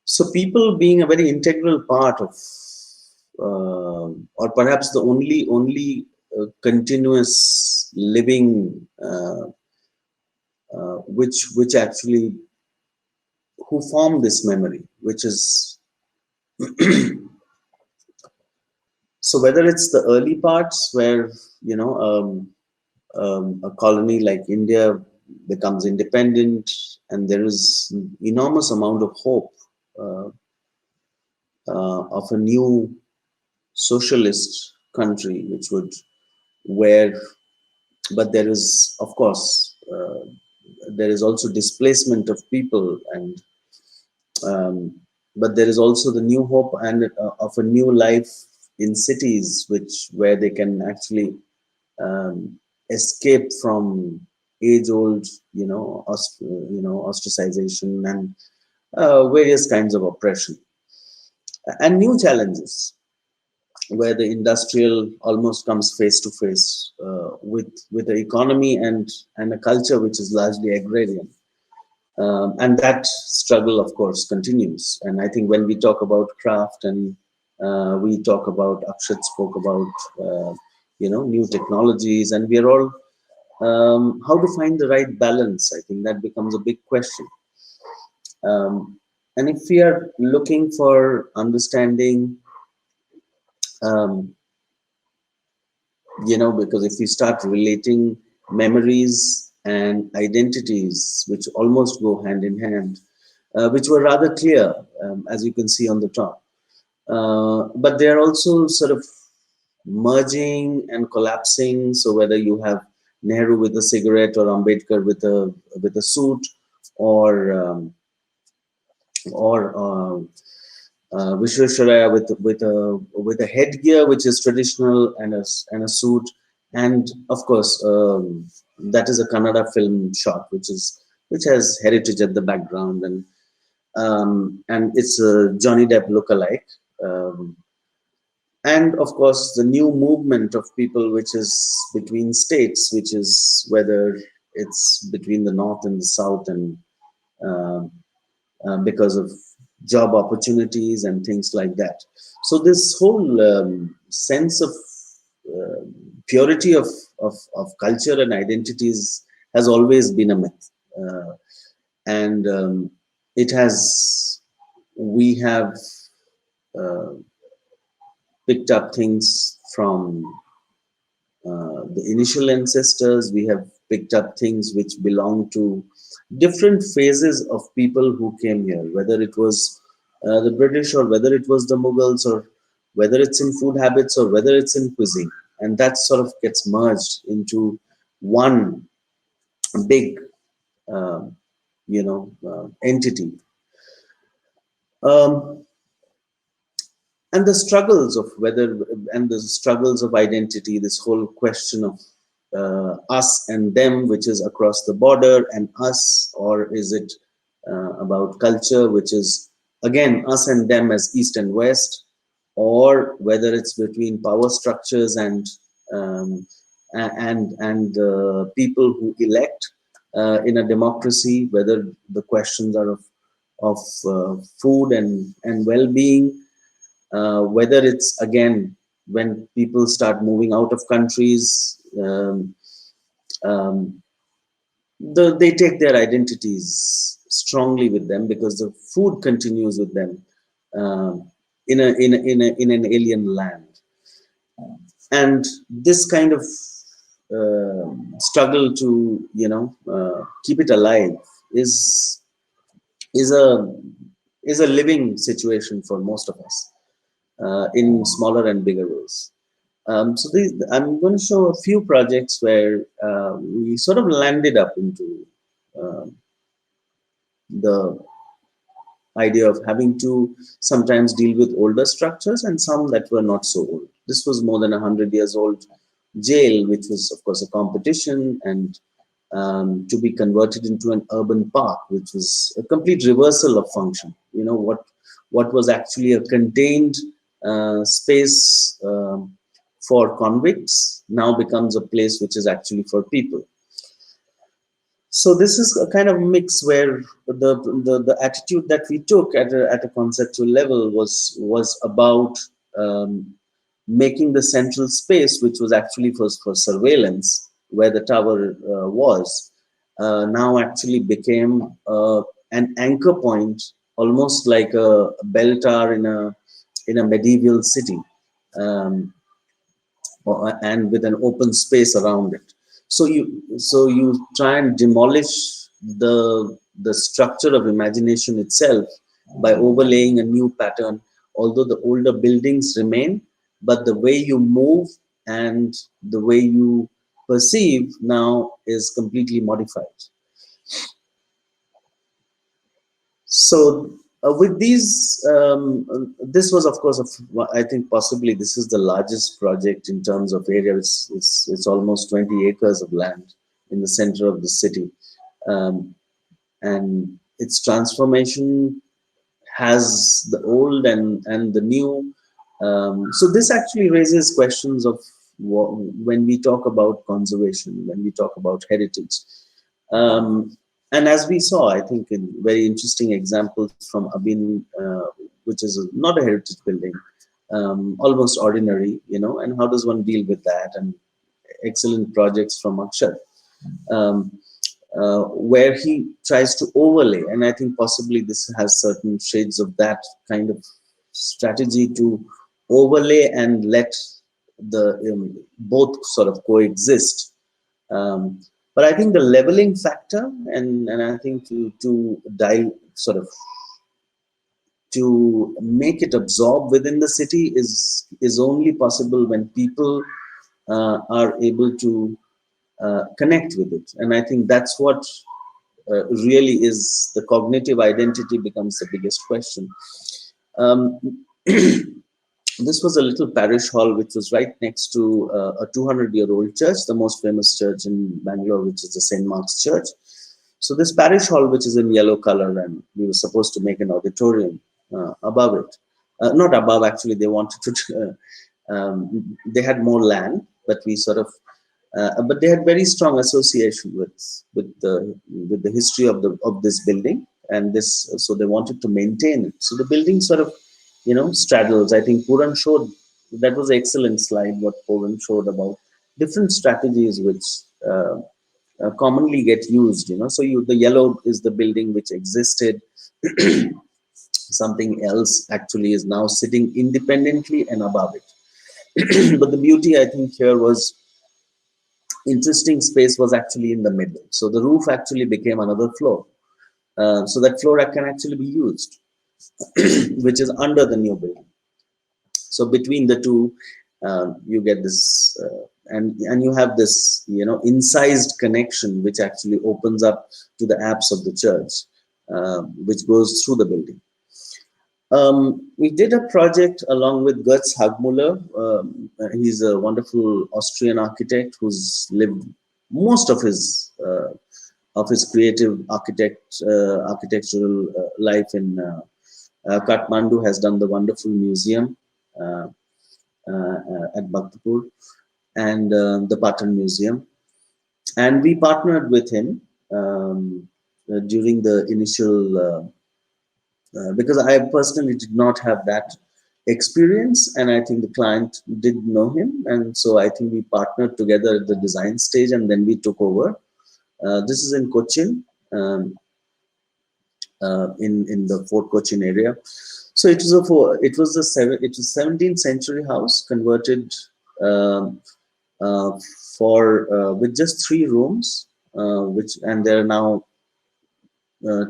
so people being a very integral part of, or perhaps the only continuous living, which actually who form this memory, which is so whether it's the early parts where a colony like India becomes independent, and there is enormous amount of hope uh, of a new socialist country, which would where, but there is of course there is also displacement of people, and but there is also the new hope and of a new life in cities, which where they can actually escape from age-old, ostracization and various kinds of oppression, and new challenges where the industrial almost comes face to face with the economy and a culture which is largely agrarian. And that struggle, of course, continues. And I think when we talk about craft, and we talk about, Akshat spoke about, new technologies, and we are all, how to find the right balance. I think that becomes a big question. And if we are looking for understanding, um, because if we start relating memories and identities, which almost go hand in hand, which were rather clear, as you can see on the top. But they're also sort of merging and collapsing. So whether you have Nehru with a cigarette, or Ambedkar with a suit, or Vishwesvaraya with a headgear which is traditional, and a suit, and of course that is a Kannada film shot, which has heritage at the background, and it's a Johnny Depp lookalike, and of course the new movement of people, which is between states, which is whether it's between the north and the south, and um, because of job opportunities and things like that. So this whole sense of purity of culture and identities has always been a myth, and we have uh, picked up things from the initial ancestors. We have picked up things which belong to different phases of people who came here, whether it was the British, or whether it was the Mughals, or whether it's in food habits, or whether it's in cuisine. And that sort of gets merged into one big, entity. Um, and the struggles of identity, this whole question of us and them, which is across the border, and us, or is it about culture, which is again us and them as east and west, or whether it's between power structures and people who elect in a democracy, whether the questions are of food and well-being, whether it's again when people start moving out of countries, um, they take their identities strongly with them, because the food continues with them in an alien land. And this kind of struggle to keep it alive is is a is a living situation for most of us, in smaller and bigger ways. So I'm going to show a few projects where we sort of landed up into um the idea of having to sometimes deal with older structures and some that were not so old. This was more than 100 years old jail, which was of course a competition, and to be converted into an urban park, which was a complete reversal of function. What was actually a contained space for convicts now becomes a place which is actually for people. So this is a kind of mix where the attitude that we took at a conceptual level was about making the central space, which was actually for surveillance, where the tower was, now actually became an anchor point, almost like a bell tower in a medieval city, and with an open space around it. So you try and demolish the structure of imagination itself by overlaying a new pattern. Although the older buildings remain, but the way you move and the way you perceive now is completely modified. So with these, this was of course, I think possibly this is the largest project in terms of area. It's almost 20 acres of land in the center of the city, and its transformation has the old and the new. So this actually raises questions of when we talk about conservation, when we talk about heritage. And as we saw, I think in very interesting examples from Abin, which is not a heritage building, almost ordinary, and how does one deal with that? And excellent projects from Akshat, where he tries to overlay, and I think possibly this has certain shades of that kind of strategy to overlay and let the both sort of coexist. But I think the leveling factor, and I think to make it absorb within the city is only possible when people are able to connect with it. And I think that's what really is the cognitive identity becomes the biggest question. This was a little parish hall which was right next to a 200-year-old church, the most famous church in Bangalore, which is the St. Mark's Church. So this parish hall, which is in yellow color, and we were supposed to make an auditorium above it. Not above, actually, they wanted to, they had more land, but we sort of, but they had very strong association with the history of this building, and this, so they wanted to maintain it. So the building sort of, straddles. I think Puran showed, that was an excellent slide, what Puran showed about different strategies which commonly get used, So the yellow is the building which existed. Something else actually is now sitting independently and above it. But the beauty, I think, here was interesting space was actually in the middle. So the roof actually became another floor. So that floor can actually be used, which is under the new building. So between the two, you get this, and you have this, incised connection, which actually opens up to the apse of the church, which goes through the building. We did a project along with Götz Hagmuller. He's a wonderful Austrian architect who's lived most of his creative architectural life in Kathmandu. Has done the wonderful museum at Bhaktapur and the Patan Museum, and we partnered with him during the initial. Because I personally did not have that experience, and I think the client did know him, and so I think we partnered together at the design stage, and then we took over. This is in Cochin, in the Fort Cochin area. So it was a 17th century house converted with just 3 rooms, and there are now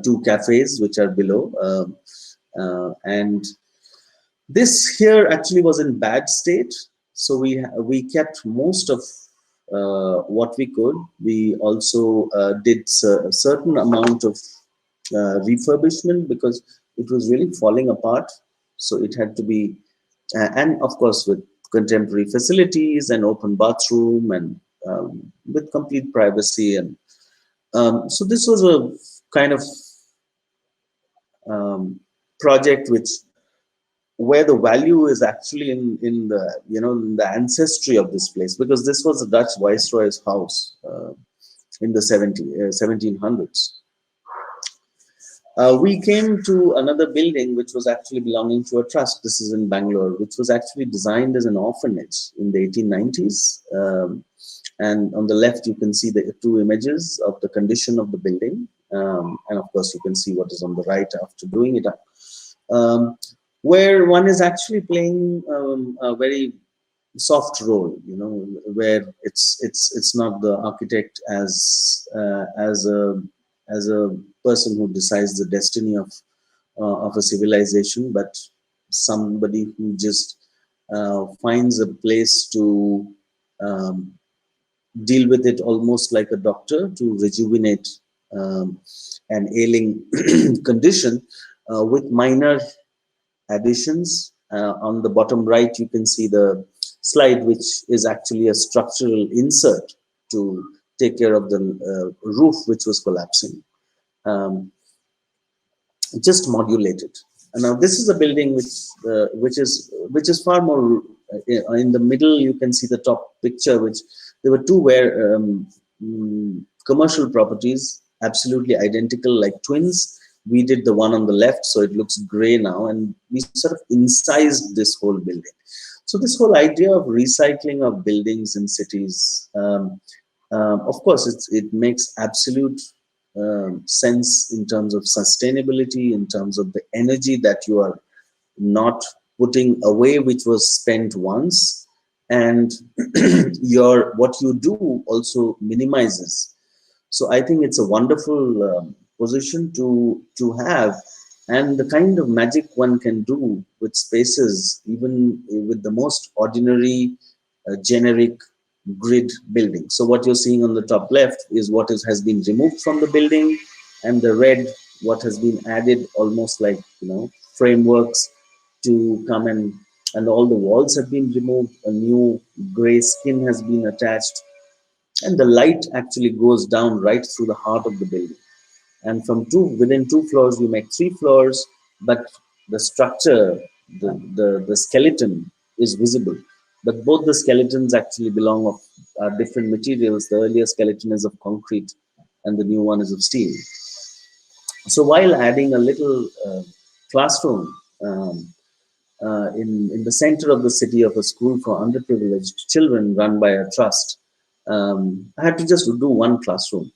2 cafes which are below, and this here actually was in bad state, so we kept most of what we could. We also did a certain amount of refurbishment, because it was really falling apart. So it had to be, and of course with contemporary facilities and open bathroom and with complete privacy. And so this was a kind of project which where the value is actually in the in the ancestry of this place, because this was the Dutch Viceroy's house in the 1700s. We came to another building which was actually belonging to a trust. This is in Bangalore, which was actually designed as an orphanage in the 1890s. And on the left, you can see the two images of the condition of the building. And of course, you can see what is on the right after doing it up. Where one is actually playing a very soft role, where it's not the architect as a person who decides the destiny of a civilization, but somebody who just finds a place to deal with it almost like a doctor, to rejuvenate an ailing condition with minor additions. On the bottom right, you can see the slide, which is actually a structural insert to take care of the roof, which was collapsing. Just modulated. And now this is a building which is far more in the middle. You can see the top picture, which there were two commercial properties, absolutely identical, like twins. We did the one on the left, so it looks gray now, and we sort of incised this whole building. So this whole idea of recycling of buildings in cities, of course, it makes absolute sense in terms of sustainability, in terms of the energy that you are not putting away, which was spent once, and what you do also minimizes. So I think it's a wonderful position to have, and the kind of magic one can do with spaces, even with the most ordinary generic grid building. So what you're seeing on the top left is what has been removed from the building, and the red, what has been added, almost like frameworks to come, and all the walls have been removed. A new gray skin has been attached, and the light actually goes down right through the heart of the building. And from within 2 floors, you make 3 floors, but the structure, the skeleton is visible. But both the skeletons actually belong of different materials. The earlier skeleton is of concrete, and the new one is of steel. So while adding a little classroom in the center of the city of a school for underprivileged children run by a trust, I had to just do one classroom.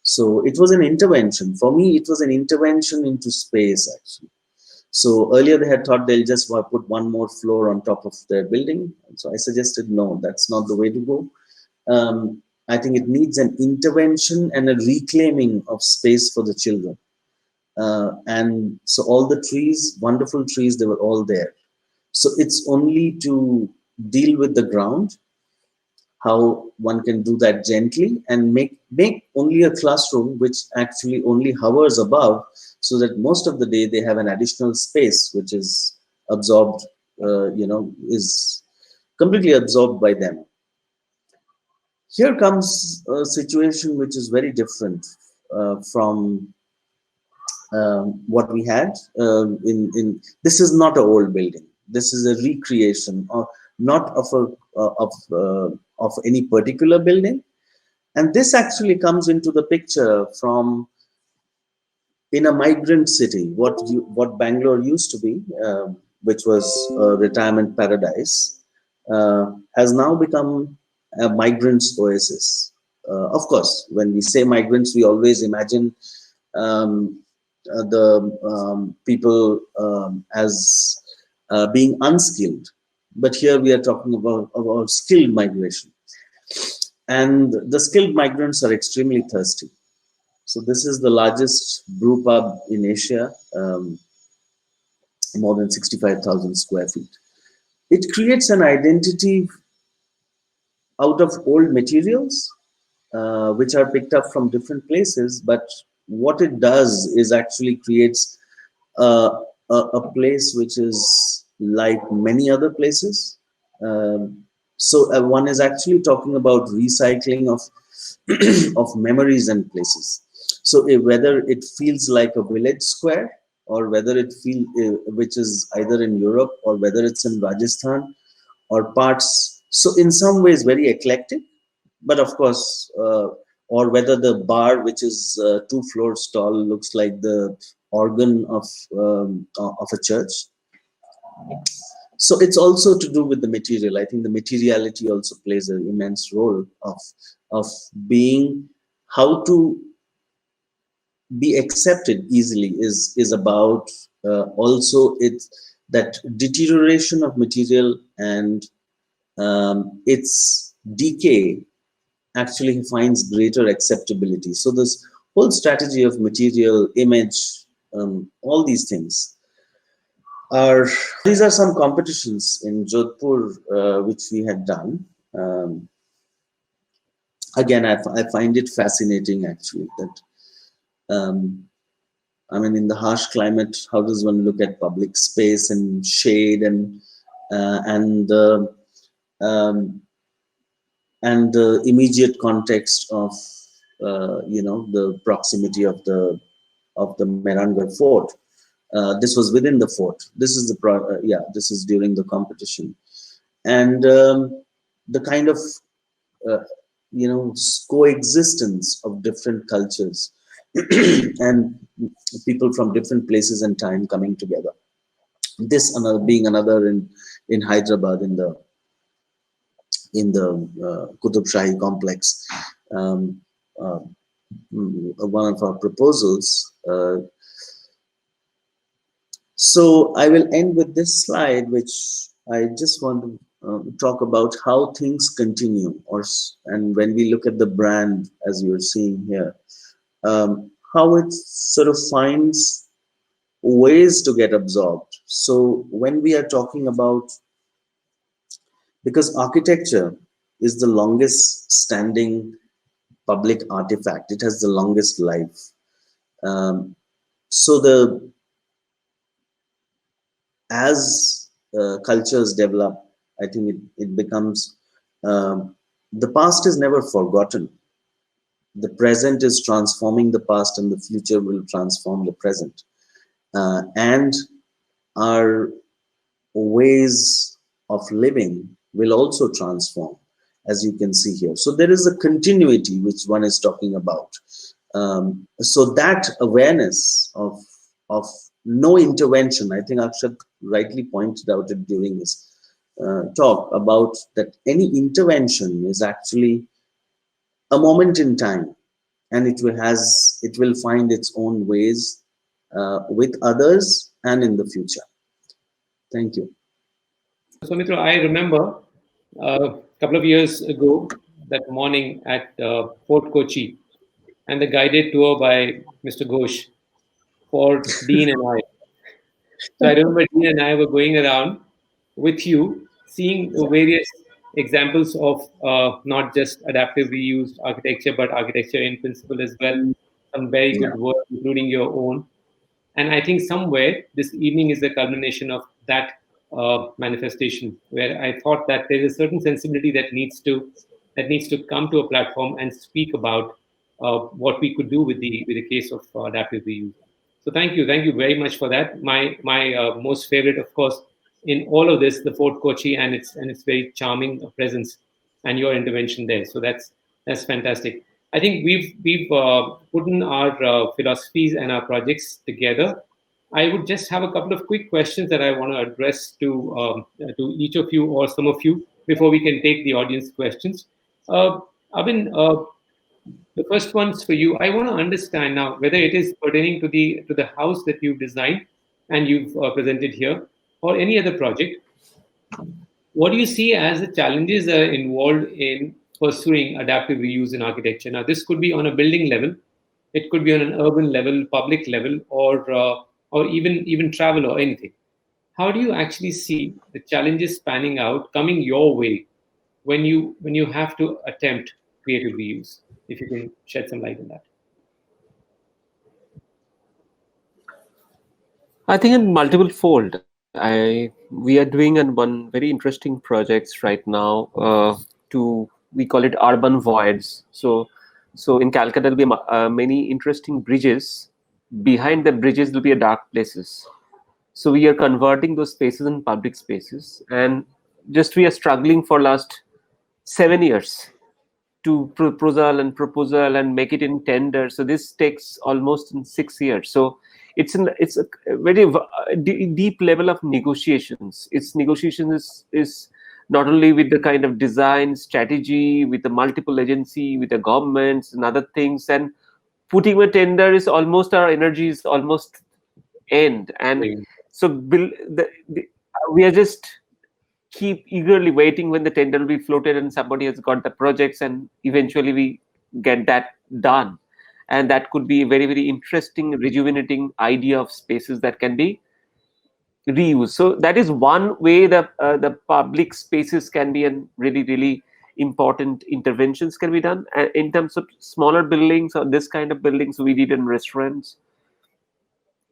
So it was an intervention. For me, it was an intervention into space, actually. So earlier they had thought they'll just put one more floor on top of their building. So I suggested, no, that's not the way to go. I think it needs an intervention and a reclaiming of space for the children. And so all the trees, wonderful trees, they were all there. So it's only to deal with the ground, how one can do that gently, and make only a classroom which actually only hovers above, so that most of the day they have an additional space which is absorbed, is completely absorbed by them. Here comes a situation which is very different from what we had. This is not an old building. This is a recreation, or not of any particular building. And this actually comes into the picture from in a migrant city, what Bangalore used to be, which was a retirement paradise, has now become a migrants' oasis. Of course, when we say migrants, we always imagine the people as being unskilled. But here we are talking about skilled migration. And the skilled migrants are extremely thirsty. So this is the largest brew pub in Asia, more than 65,000 square feet. It creates an identity out of old materials, which are picked up from different places. But what it does is actually creates a place which is like many other places. So one is actually talking about recycling of of memories and places. So whether it feels like a village square, or whether it feel which is either in Europe, or whether it's in Rajasthan, or parts, so in some ways very eclectic, but of course, or whether the bar, which is 2 floors tall, looks like the organ of a church. So it's also to do with the material. I think the materiality also plays an immense role of being, how to be accepted easily is about also that deterioration of material, and its decay actually finds greater acceptability. So this whole strategy of material, image, all these things these are some competitions in Jodhpur which we had done. Again, I find it fascinating actually that I mean, in the harsh climate, how does one look at public space and shade and um, the immediate context of the proximity of the Mehrangarh Fort. This was within the fort. This is this is during the competition, and the kind of uh, coexistence of different cultures and people from different places and time coming together. This being another in Hyderabad, in the Qutub Shahi complex. Um, uh, One of our proposals. So I will end with this slide, which I just want to talk about how things continue, and when we look at the brand, as you're seeing here, how it sort of finds ways to get absorbed. So when we are talking about, because architecture is the longest standing public artifact, it has the longest life. So as cultures develop, I think it becomes, the past is never forgotten. The present is transforming the past, and the future will transform the present. And our ways of living will also transform, as you can see here. So there is a continuity which one is talking about. So that awareness of no intervention, I think Akshat rightly pointed out it during his talk about that any intervention is actually a moment in time, and it will find its own ways with others and in the future. Thank you. Soumitro, I remember a couple of years ago that morning at Fort Kochi, and the guided tour by Mr. Ghosh for Dean and I. So I remember Dean and I were going around with you, seeing various examples of not just adaptive reused architecture, but architecture in principle as well. Some very Yeah. good work, including your own. And I think somewhere this evening is the culmination of that manifestation, where I thought that there is a certain sensibility that needs to come to a platform and speak about what we could do with the case of adaptive reuse. So thank you very much for that. My most favorite, of course, in all of this, the Fort Kochi and its very charming presence and your intervention there. So that's fantastic. I think we've put in our philosophies and our projects together. I would just have a couple of quick questions that I want to address to each of you or some of you before we can take the audience questions. Abin, the first one's for you. I want to understand now whether it is pertaining to the house that you've designed and you've presented here, or any other project. What do you see as the challenges that are involved in pursuing adaptive reuse in architecture? Now, this could be on a building level, it could be on an urban level, public level, or even travel or anything. How do you actually see the challenges panning out, coming your way when you have to attempt creative reuse? If you can shed some light on that. I think in multiple fold. We are doing one very interesting projects right now. To We call it urban voids. So in Calcutta there'll be many interesting bridges. Behind the bridges will be a dark places. So we are converting those spaces in public spaces, and just we are struggling for last 7 years to proposal and make it in tender. So this takes almost in 6 years. So it's a very deep level of negotiations. Its negotiation is not only with the kind of design strategy, with the multiple agency, with the governments and other things, and putting a tender is almost, our energy is almost end. And so we are just keep eagerly waiting when the tender will be floated and somebody has got the projects, and eventually we get that done. And that could be a very, very interesting, rejuvenating idea of spaces that can be reused. So that is one way the public spaces can be, and really, really important interventions can be done. And in terms of smaller buildings or this kind of buildings, we did in restaurants.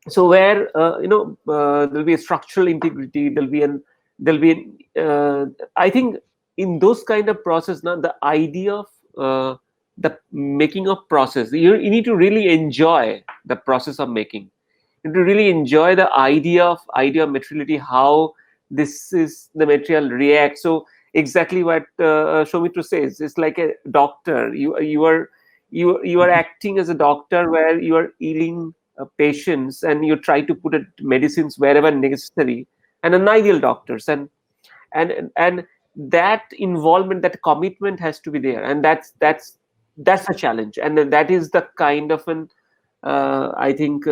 So where there'll be a structural integrity, I think in those kind of process now, the idea of the making of process, you need to really enjoy the process of making. You need to really enjoy the idea of materiality, how this is the material reacts. So exactly what Soumitro says, it's like a doctor. You are acting as a doctor, where you are healing patients, and you try to put medicines wherever necessary, and an ideal doctors. And that involvement, that commitment has to be there, and that's a challenge. And that is the kind of an I think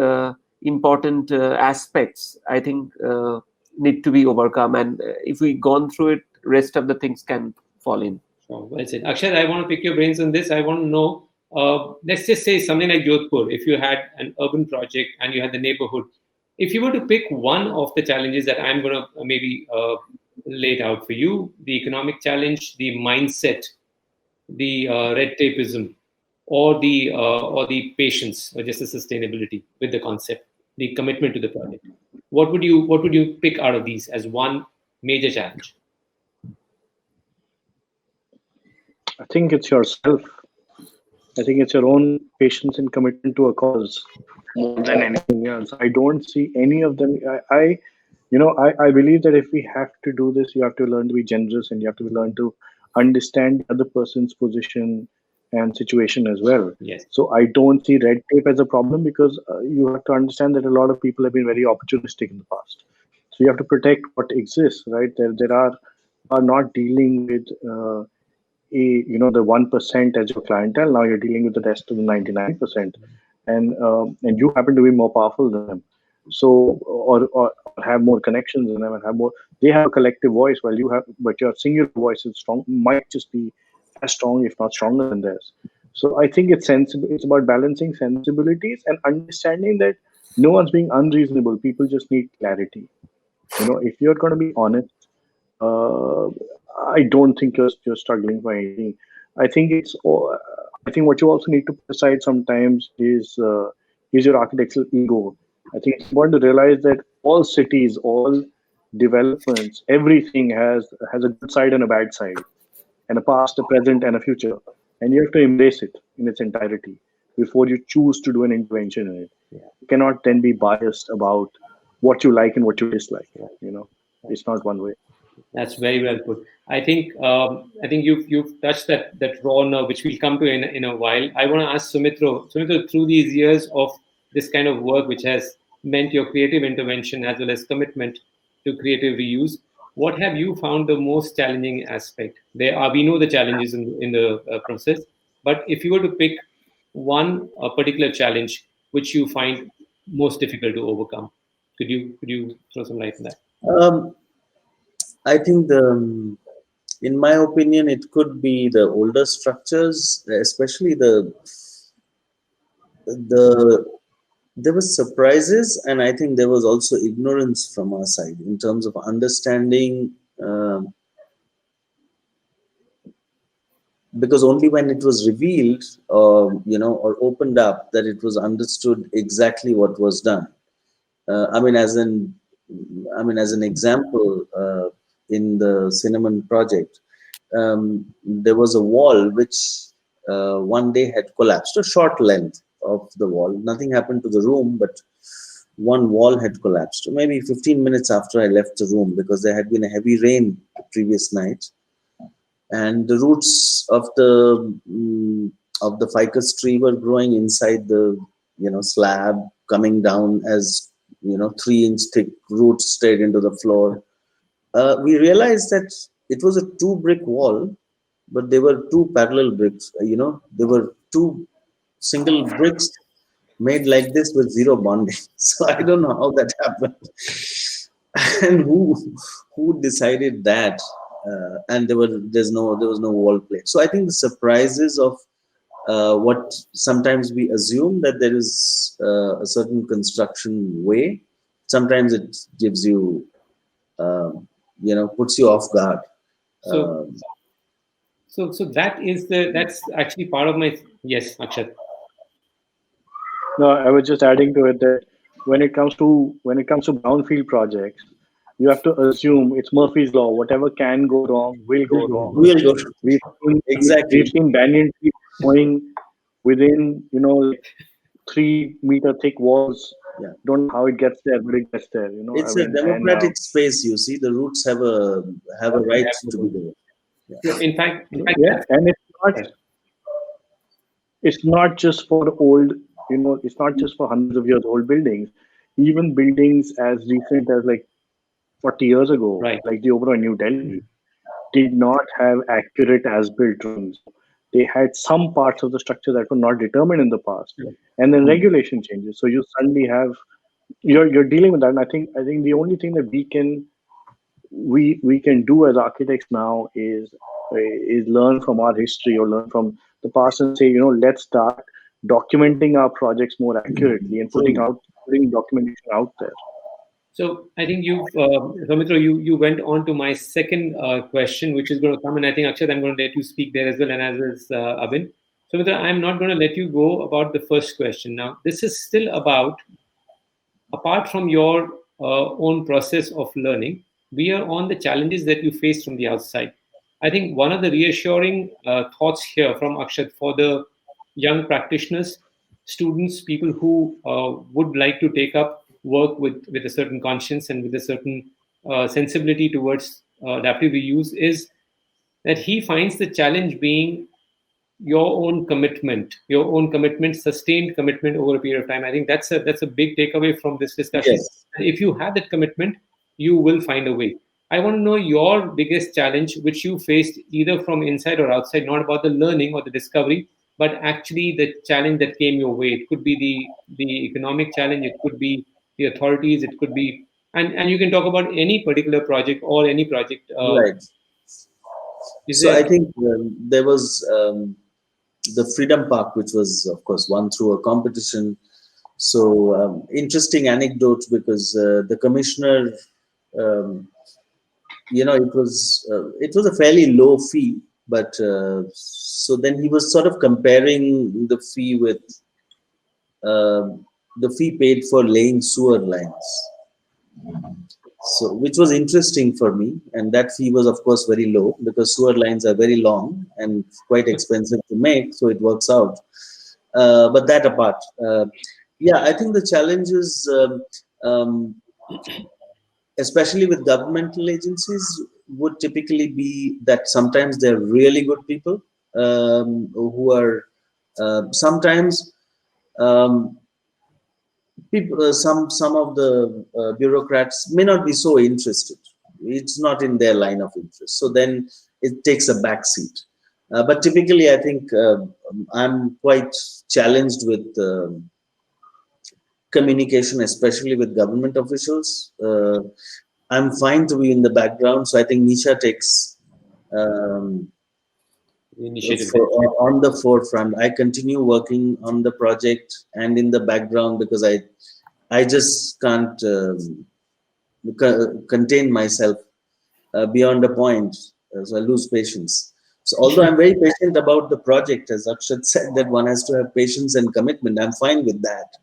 important aspects, I think, need to be overcome. And if we gone through it, rest of the things can fall in. Well said. Akshat, I want to pick your brains on this. I want to know, let's just say something like Jodhpur, if you had an urban project and you had the neighborhood, if you were to pick one of the challenges that I'm going to maybe lay it out for you, the economic challenge, the mindset, the red tapeism, or the patience, or just the sustainability with the concept, the commitment to the project, what would you pick out of these as one major challenge? I think it's yourself. I think it's your own patience and commitment to a cause more than anything else. I don't see any of them. I believe that if we have to do this, you have to learn to be generous, and you have to learn to understand the other person's position and situation as well. Yes. So I don't see red tape as a problem, because you have to understand that a lot of people have been very opportunistic in the past. So you have to protect what exists, right? There are not dealing with the 1% as your clientele. Now you're dealing with the rest of the 99%, and you happen to be more powerful than them. So or have more connections than them, and have more. They have a collective voice, while you have, but your singular voice is strong. Might just be as strong, if not stronger, than theirs. So I think it's sensible. It's about balancing sensibilities and understanding that no one's being unreasonable. People just need clarity. If you're going to be honest, uh, I don't think you're struggling for anything. I think I think what you also need to put aside sometimes is your architectural ego. I think it's important to realize that all cities, all developments, everything has a good side and a bad side, and a past, a present, and a future, and you have to embrace it in its entirety before you choose to do an intervention in it. You cannot then be biased about what you like and what you dislike. It's not one way. That's very well put. I think you've touched that raw nerve, which we'll come to in a while. I want to ask Soumitro. Soumitro, through these years of this kind of work, which has meant your creative intervention as well as commitment to creative reuse, what have you found the most challenging aspect? We know the challenges in the process, but if you were to pick one particular challenge which you find most difficult to overcome, could you throw some light on that? I think in my opinion, it could be the older structures, especially the there was surprises, and I think there was also ignorance from our side in terms of understanding. Because only when it was revealed, or opened up, that it was understood exactly what was done. As an example, in the Cinnamon project, there was a wall which one day had collapsed, a short length of the wall. Nothing happened to the room, but one wall had collapsed. Maybe 15 minutes after I left the room, because there had been a heavy rain the previous night, and the roots of the ficus tree were growing inside the slab, coming down as 3-inch thick roots straight into the floor. We realized that it was a 2-brick wall, but there were 2 parallel bricks. There were 2 single bricks made like this with 0 bonding. So I don't know how that happened, and who decided that. And there was no wall plate. So I think the surprises of what sometimes we assume that there is a certain construction way, sometimes it gives you, puts you off guard. So, so that's actually part of my, yes, Akshat. No, I was just adding to it that when it comes to brownfield projects, you have to assume it's Murphy's law. Whatever can go wrong will go wrong. We'll go. Exactly. We've seen banyan trees going within 3-meter thick walls. Yeah. Don't know how it gets there, but it gets there. It's a democratic space. You see, the roots have a right to be there. Yeah. In fact, yeah, and it's not just for old. It's not just for hundreds of years old buildings. Even buildings as recent as like 40 years ago, right, like the Oberoi New Delhi, did not have accurate as-built drawings. They had some parts of the structure that were not determined in the past, and then regulation changes. So you suddenly have you're dealing with that. And I think the only thing that we can do as architects now is learn from our history or learn from the past and say, let's start documenting our projects more accurately and putting documentation out there. So I think Soumitro, you went on to my second question, which is going to come, and I think Akshat, I'm going to let you speak there as well, and as is Abin. Soumitro, I'm not going to let you go about the first question. Now, this is still about, apart from your own process of learning, we are on the challenges that you face from the outside. I think one of the reassuring thoughts here from Akshat for the young practitioners, students, people who would like to take up work with a certain conscience and with a certain sensibility towards adaptive reuse, is that he finds the challenge being your own commitment, sustained commitment over a period of time. I think that's a big takeaway from this discussion. Yes. If you have that commitment, you will find a way. I want to know your biggest challenge, which you faced either from inside or outside, not about the learning or the discovery, but actually the challenge that came your way. It could be the economic challenge, it could be the authorities, it could be, and you can talk about any particular project or any project. Right. So I think there was the Freedom Park, which was, of course, won through a competition. So interesting anecdote, because the commissioner, it was a fairly low fee, but so then he was sort of comparing the fee with the fee paid for laying sewer lines. So, which was interesting for me, and that fee was, of course, very low, because sewer lines are very long and quite expensive to make, so it works out. But that apart, I think the challenge is, especially with governmental agencies, would typically be that sometimes they're really good people who are sometimes. People, some of the bureaucrats may not be so interested. It's not in their line of interest. So then it takes a back seat. But typically, I think I'm quite challenged with communication, especially with government officials. I'm fine to be in the background. So I think Nisha takes initiative on the forefront. I continue working on the project and in the background, because I just can't contain myself beyond a point, so I lose patience. So although I'm very patient about the project, as Akshat said, that one has to have patience and commitment, I'm fine with that.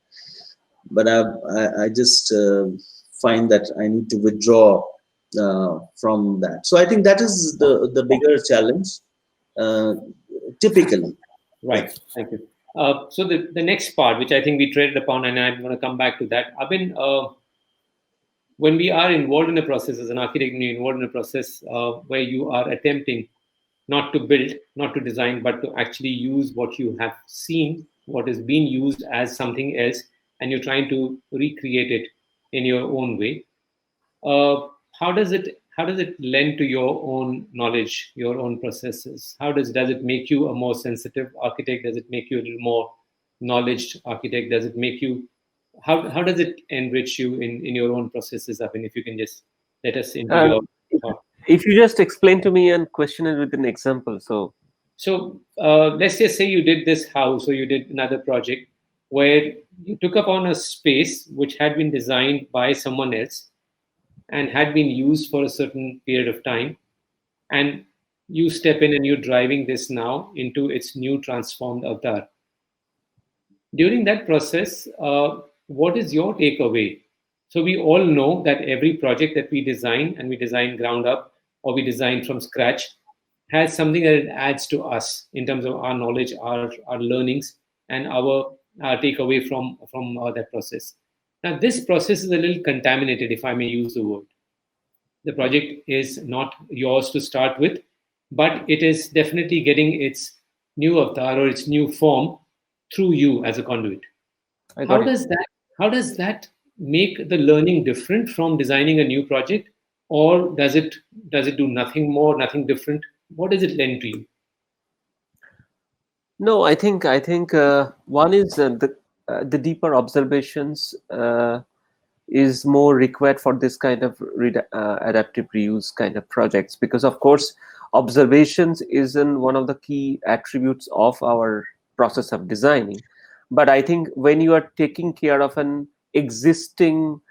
but I just find that I need to withdraw from that. So I think that is the bigger challenge, uh, typically. Right. Thank you. So the next part, which I think we traded upon, and I'm going to come back to that. Abin, when we are involved in a process as an architect, and you're involved in a process where you are attempting not to build, not to design, but to actually use what you have seen, what is being used as something else, and you're trying to recreate it in your own way. Uh, how does it lend to your own knowledge, your own processes? Does it make you a more sensitive architect? Does it make you a little more knowledge architect? Does it make you how does it enrich you in your own processes? I mean, if you can just let us into Uh, your thought. if you just explain to me and question it with an example, so So let's just say you did this house or you did another project where you took up on a space which had been designed by someone else and had been used for a certain period of time, and you step in and you're driving this now into its new transformed avatar. During that process, what is your takeaway? So we all know that every project that we design, and we design ground up or we design from scratch, has something that it adds to us in terms of our knowledge, our learnings, and our takeaway from that process. Now, this process is a little contaminated, if I may use the word. The project is not yours to start with, but it is definitely getting its new avatar or its new form through you as a conduit. I How got it. does that how does that make the learning different from designing a new project, or does it do nothing more, nothing different? What does it lend to you? No, I think one is the deeper observations is more required for this kind of adaptive reuse kind of projects, because of course observations isn't one of the key attributes of our process of designing. But I think when you are taking care of an existing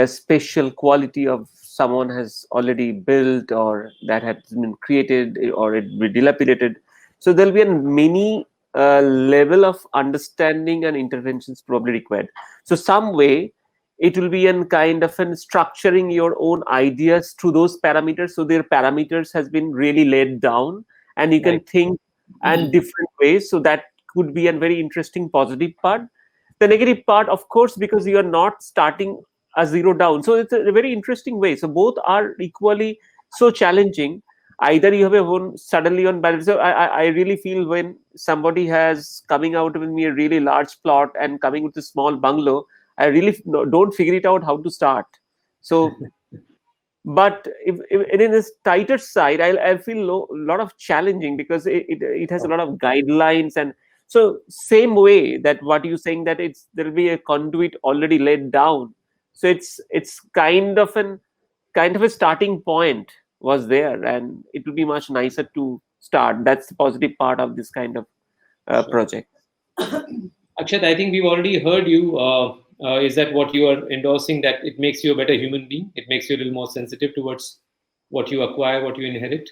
special quality of someone has already built or that has been created or it be dilapidated, so there'll be a many level of understanding and interventions probably required. So some way it will be in kind of an structuring your own ideas through those parameters, so their parameters has been really laid down and you can Right. think and different ways. So that could be a very interesting positive part. The negative part, of course, because you are not starting a zero down, so it's a very interesting way. So both are equally so challenging. Either you have a one suddenly on balance. So I really feel when somebody has coming out with me a really large plot and coming with a small bungalow, I really don't figure it out how to start. So but if it is tighter side, I feel a lot of challenging because it has a lot of guidelines. And so same way that what you saying, that it's there will be a conduit already laid down, so it's kind of a starting point was there, and it will be much nicer to start. That's the positive part of this kind of Sure. project. Akshat, I think we've already heard you. Is that what you are endorsing? That it makes you a better human being? It makes you a little more sensitive towards what you acquire, what you inherit?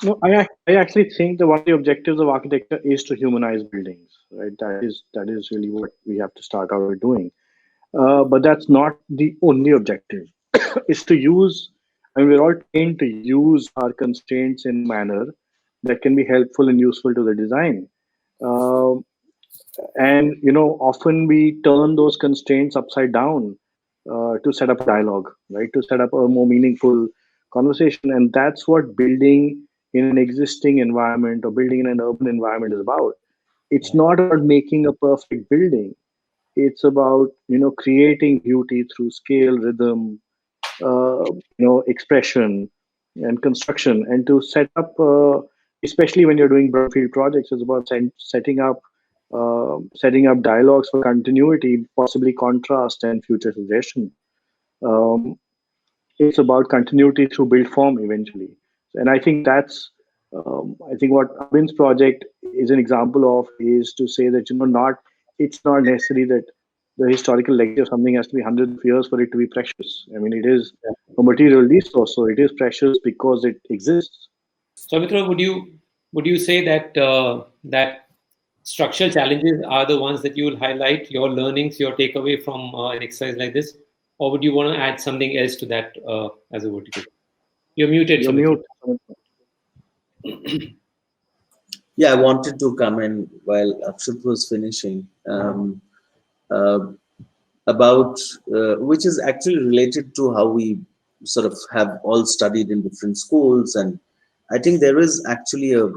No, I actually think that one of the objectives of architecture is to humanize buildings, right? That is really what we have to start out with doing. But that's not the only objective. Is to use, I mean, we're all trained to use our constraints in a manner that can be helpful and useful to the design. Um and often we turn those constraints upside down to set up a dialogue, right? To set up a more meaningful conversation, and that's what building in an existing environment or building in an urban environment is about. It's not about making a perfect building. It's about creating beauty through scale, rhythm, expression and construction. And to set up, especially when you're doing brownfield projects, it's about setting up dialogues for continuity, possibly contrast and future suggestion. Um, it's about continuity through build form eventually. And I think what Abin's project is an example of is to say that it's not necessary that the historical legacy of something has to be hundreds of years for it to be precious. I mean, it is a material resource, so it is precious because it exists. Soumitra, would you say that that structural challenges are the ones that you will highlight, your learnings, your takeaway from an exercise like this? Or would you want to add something else to that as a vertical? You're muted, You're Soumitro. mute. Yeah, I wanted to come in while Akshat was finishing uh, about which is actually related to how we sort of have all studied in different schools, and I think there is actually a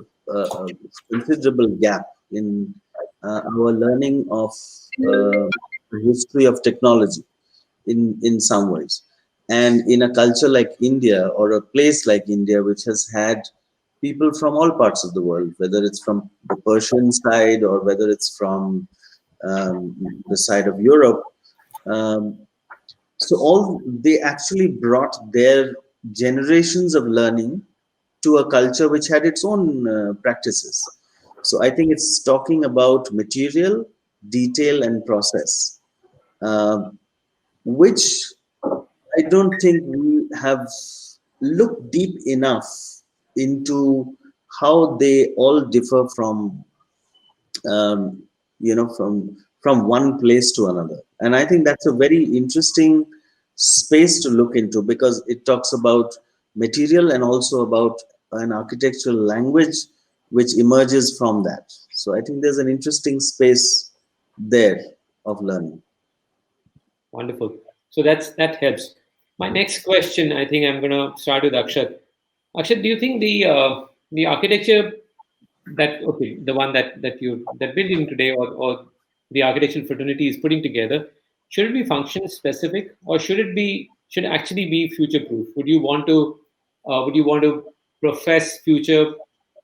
considerable gap in our learning of the history of technology in some ways. And in a culture like India, or a place like India, which has had people from all parts of the world, whether it's from the Persian side or whether it's from the side of Europe, um, so all they actually brought their generations of learning to a culture which had its own practices. So I think it's talking about material, detail, and process, uh, which I don't think we have looked deep enough into how they all differ from um, from one place to another. And I think that's a very interesting space to look into, because it talks about material and also about an architectural language which emerges from that. So I think there's an interesting space there of learning. Wonderful. So that helps. My next question, I think I'm going to start with Akshat. Akshat, do you think the architecture the one that building today, or the architectural fraternity is putting together, should it be function specific, or should actually be future proof? Would you want to profess future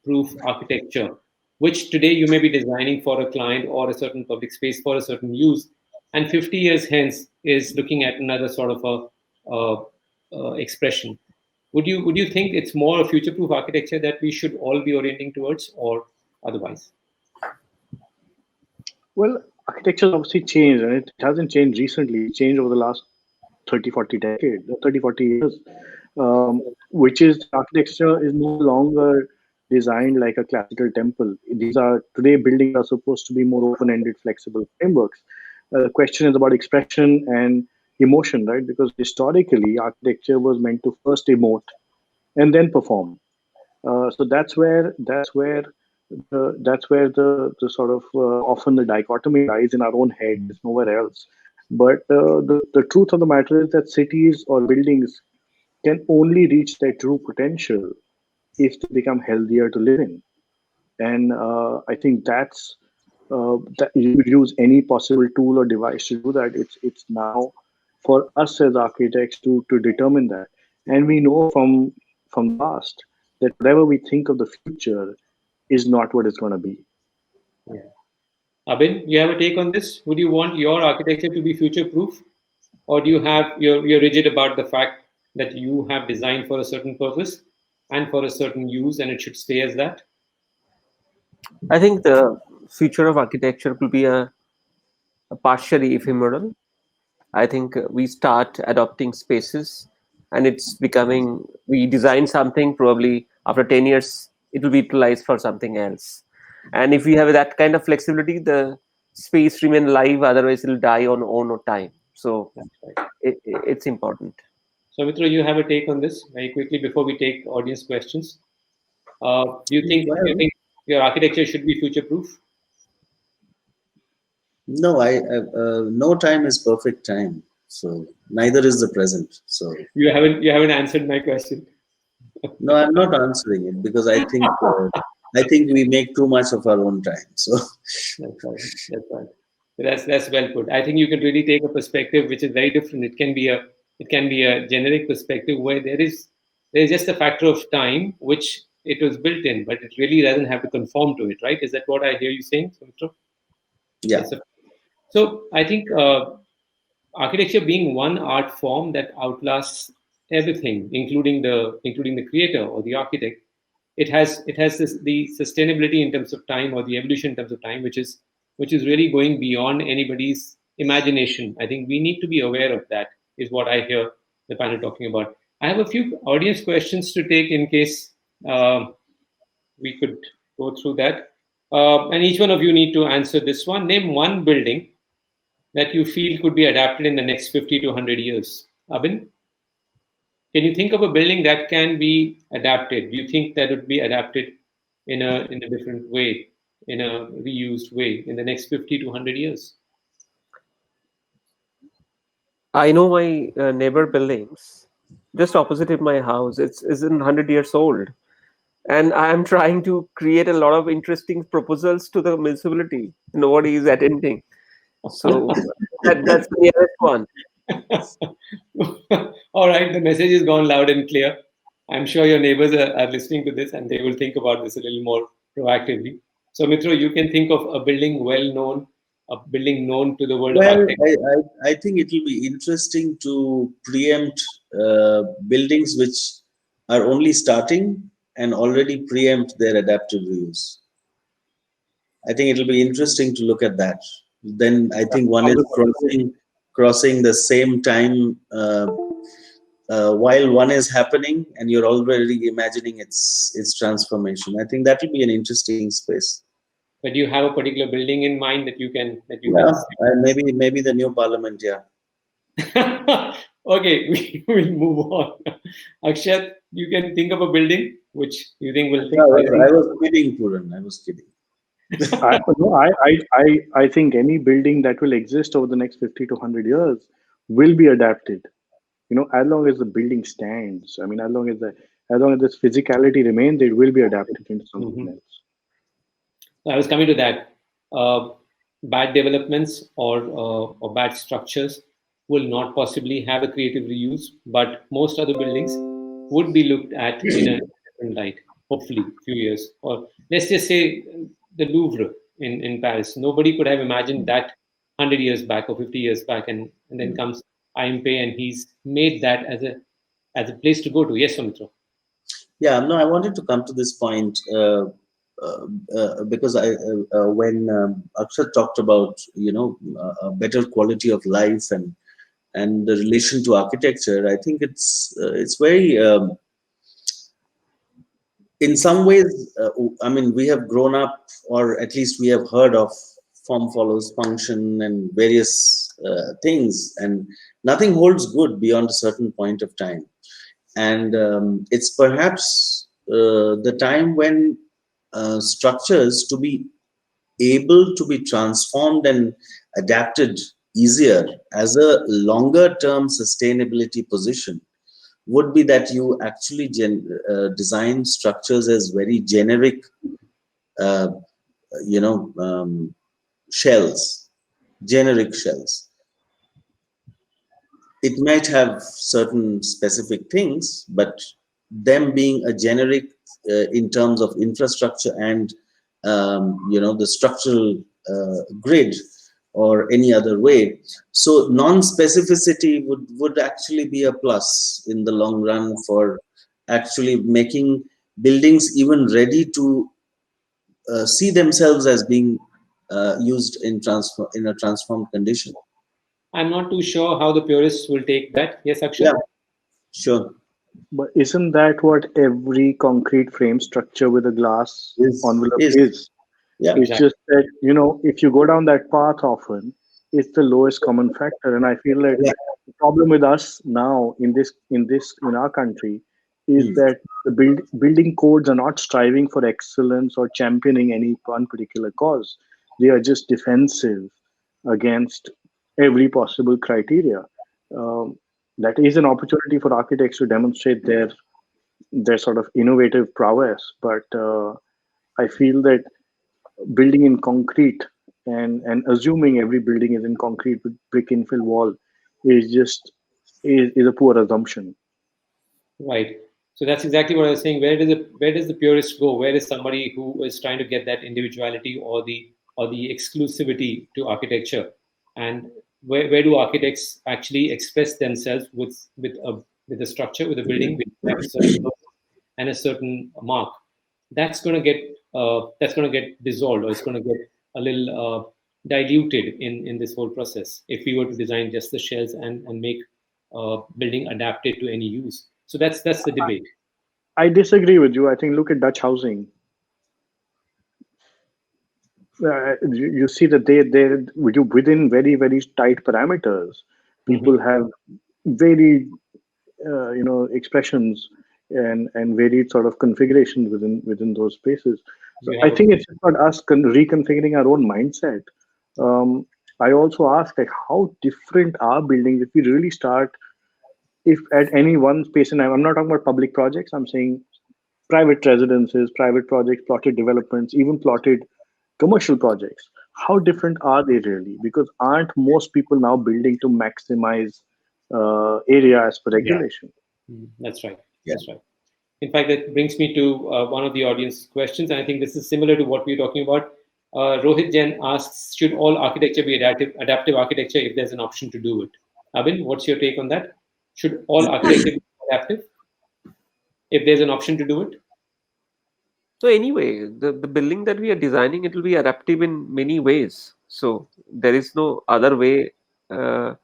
proof architecture, which today you may be designing for a client or a certain public space for a certain use, and 50 years hence is looking at another sort of expression? Would you think it's more a future proof architecture that we should all be orienting towards, or otherwise? Well, architecture obviously changed, and it hasn't changed recently. It changed over the last 30, 40 years, which is architecture is no longer designed like a classical temple. These are today buildings are supposed to be more open-ended, flexible frameworks. The question is about expression and emotion, right? Because historically, architecture was meant to first emote and then perform. So that's where the sort of often the dichotomy lies in our own head. It's nowhere else. But the truth of the matter is that cities or buildings can only reach their true potential if they become healthier to live in. And I think that you would use any possible tool or device to do that. It's now for us as architects to determine that. And we know from the past that whatever we think of the future is not what it's going to be. Yeah. Abin, you have a take on this? Would you want your architecture to be future proof, or do you're rigid about the fact that you have designed for a certain purpose and for a certain use, and it should stay as that? I think the future of architecture will be a partially ephemeral. I think we start adopting spaces, and it's becoming, we design something, probably after 10 years, it will be utilized for something else. And if we have that kind of flexibility, the space remain live, otherwise it'll die on own time. So That's right. it's important. So, Mitra, you have a take on this very quickly before we take audience questions. Do you think your architecture should be future proof? No, no time is perfect time. So neither is the present. So You haven't answered my question. no, I'm not answering it, because I think we make too much of our own time. So That's right. That's right. That's well put. I think you can really take a perspective which is very different. It can be a generic perspective where there is just a factor of time which it was built in, but it really doesn't have to conform to it, right? Is that what I hear you saying, Sumitra? yeah, Yes, sir. So I think architecture being one art form that outlasts everything, including the creator or the architect, it has the sustainability in terms of time, or the evolution in terms of time, which is really going beyond anybody's imagination. I think we need to be aware of that, is what I hear the panel talking about. I have a few audience questions to take in case we could go through that. And each one of you need to answer this one. Name one building that you feel could be adapted in the next 50 to 100 years. Abin, can you think of a building that can be adapted? Do you think that would be adapted in a different way, in a reused way in the next 50 to 100 years? I know my neighbor buildings just opposite of my house. It's isn't 100 years old, and I am trying to create a lot of interesting proposals to the municipality. Nobody is attending, so that's the nearest one. All right, the message is gone loud and clear. I'm sure your neighbors are listening to this and they will think about this a little more proactively. So, Mitro, you can think of a building well known, a building known to the world of Well, architecture. I think it will be interesting to preempt buildings which are only starting and already preempt their adaptive reuse. I think it will be interesting to look at that. Then I think one is crossing the same time while one is happening, and you're already imagining its transformation. I think that will be an interesting space. But do you have a particular building in mind that you can Maybe the new parliament, yeah. Okay, we will move on. Akshat, you can think of a building which you think will think. I was kidding, Puran. I was kidding. I think any building that will exist over the next 50 to 100 years will be adapted. As long as the building stands, I mean, as long as this physicality remains, it will be adapted into something else. I was coming to that. Bad developments or bad structures will not possibly have a creative reuse, but most other buildings would be looked at in a different light, hopefully, a few years. Or let's just say the Louvre in Paris. Nobody could have imagined that 100 years back or 50 years back, and then comes IMP and he's made that as a place to go to. Yes, Soumitro. Yeah, no, I wanted to come to this point because when Akshat talked about a better quality of life and the relation to architecture, I think it's very in some ways. I mean, we have grown up, or at least we have heard of form follows function and various things, and nothing holds good beyond a certain point of time. And it's perhaps the time when structures to be able to be transformed and adapted easier as a longer term sustainability position would be that you actually design structures as very generic generic shells. It might have certain specific things, but them being a generic in terms of infrastructure and the structural grid or any other way. So non-specificity would actually be a plus in the long run for actually making buildings even ready to see themselves as being used in a transformed condition. I'm not too sure how the purists will take that. Yes, Akshay? Yeah, sure. But isn't that what every concrete frame structure with a glass envelope is? Yeah, it's exactly. just that, if you go down that path often, it's the lowest common factor. And I feel like the problem with us now in our country is that the building codes are not striving for excellence or championing any one particular cause. They are just defensive against every possible criteria. That is an opportunity for architects to demonstrate their sort of innovative prowess. But I feel that building in concrete and assuming every building is in concrete with brick infill wall is a poor assumption. Right. So that's exactly what I was saying. Where does the purist go? Where is somebody who is trying to get that individuality or the exclusivity to architecture? And where do architects actually express themselves with a structure, with a building, with a certain look and a certain mark? That's going to get dissolved, or it's going to get a little diluted in this whole process if we were to design just the shells and make building adapted to any use. So that's the debate. I disagree with you. I think look at Dutch housing. you see that within very, very tight parameters, people have very expressions and varied sort of configurations within those spaces. So You I have a think it's about us reconfiguring our own mindset. I also ask, like, how different are buildings if we really start, if at any one space, and I'm not talking about public projects, I'm saying private residences, private projects, plotted developments, even plotted commercial projects. How different are they really? Because aren't most people now building to maximize area as per regulation? That's right. Yeah. That's right. In fact, that brings me to one of the audience questions, and I think this is similar to what we're talking about. Rohit Jain asks, should all architecture be adaptive architecture if there's an option to do it? Abin, what's your take on that? Should all architecture be adaptive if there's an option to do it? So anyway, the building that we are designing, it will be adaptive in many ways. So there is no other way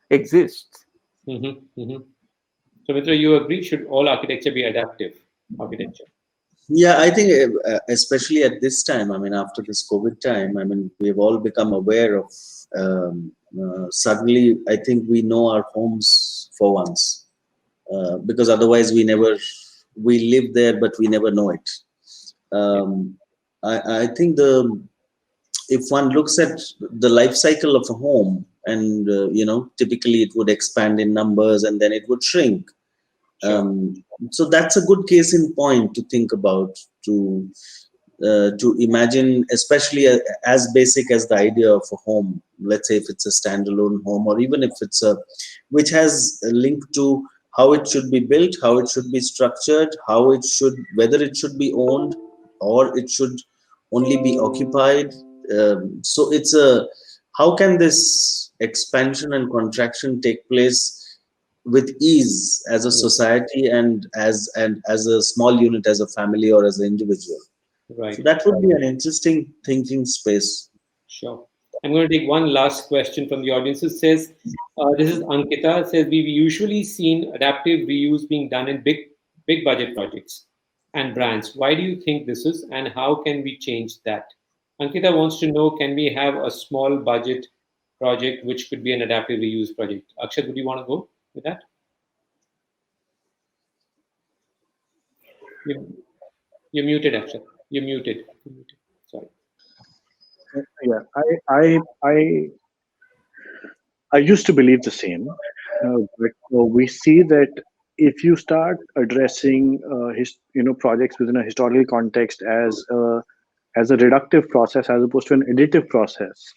exists. Soumitro, you agree? Should all architecture be adaptive architecture? Yeah, I think especially at this time, I mean, after this COVID time, I mean, we've all become aware of suddenly, I think we know our homes for once, because otherwise we live there, but we never know it. I think if one looks at the life cycle of a home, and typically it would expand in numbers and then it would shrink. So that's a good case in point to think about, to imagine, especially as basic as the idea of a home. Let's say if it's a standalone home, or even if it's which has a link to how it should be built, how it should be structured, whether it should be owned or it should only be occupied. So it's how can this expansion and contraction take place with ease as a society and as a small unit, as a family or as an individual. Right. So that would be an interesting thinking space. Sure. I'm going to take one last question from the audience. It says, this is Ankita, says, we've usually seen adaptive reuse being done in big budget projects and brands. Why do you think this is, and how can we change that? Ankita wants to know, can we have a small budget project which could be an adaptive reuse project? Akshat, would you want to go with that? You're muted, Akshat. You're muted. Sorry. Yeah, I used to believe the same, but we see that if you start addressing projects within a historical context as a reductive process as opposed to an additive process,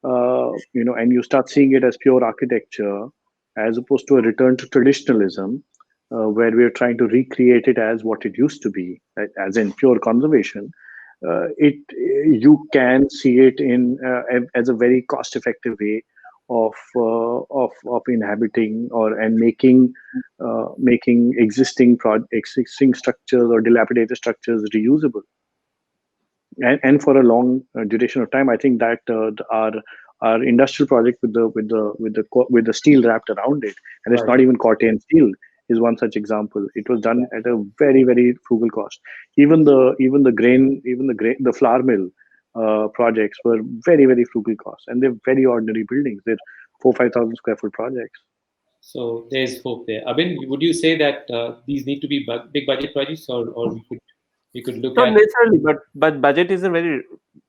and you start seeing it as pure architecture as opposed to a return to traditionalism, where we are trying to recreate it as what it used to be, right, as in pure conservation. You can see it as a very cost-effective way of inhabiting and making existing structures or dilapidated structures reusable, and for a long duration of time. I think that our industrial project with the steel wrapped around it, and it's not even Corten steel, is one such example. It was done at a very, very frugal cost. Even the flour mill projects were very, very frugal costs, and they're very ordinary buildings. They're 4,000-5,000 square foot projects. So there's hope there. Abin, would you say that these need to be big budget projects, or we could look Not at necessarily, but budget is a very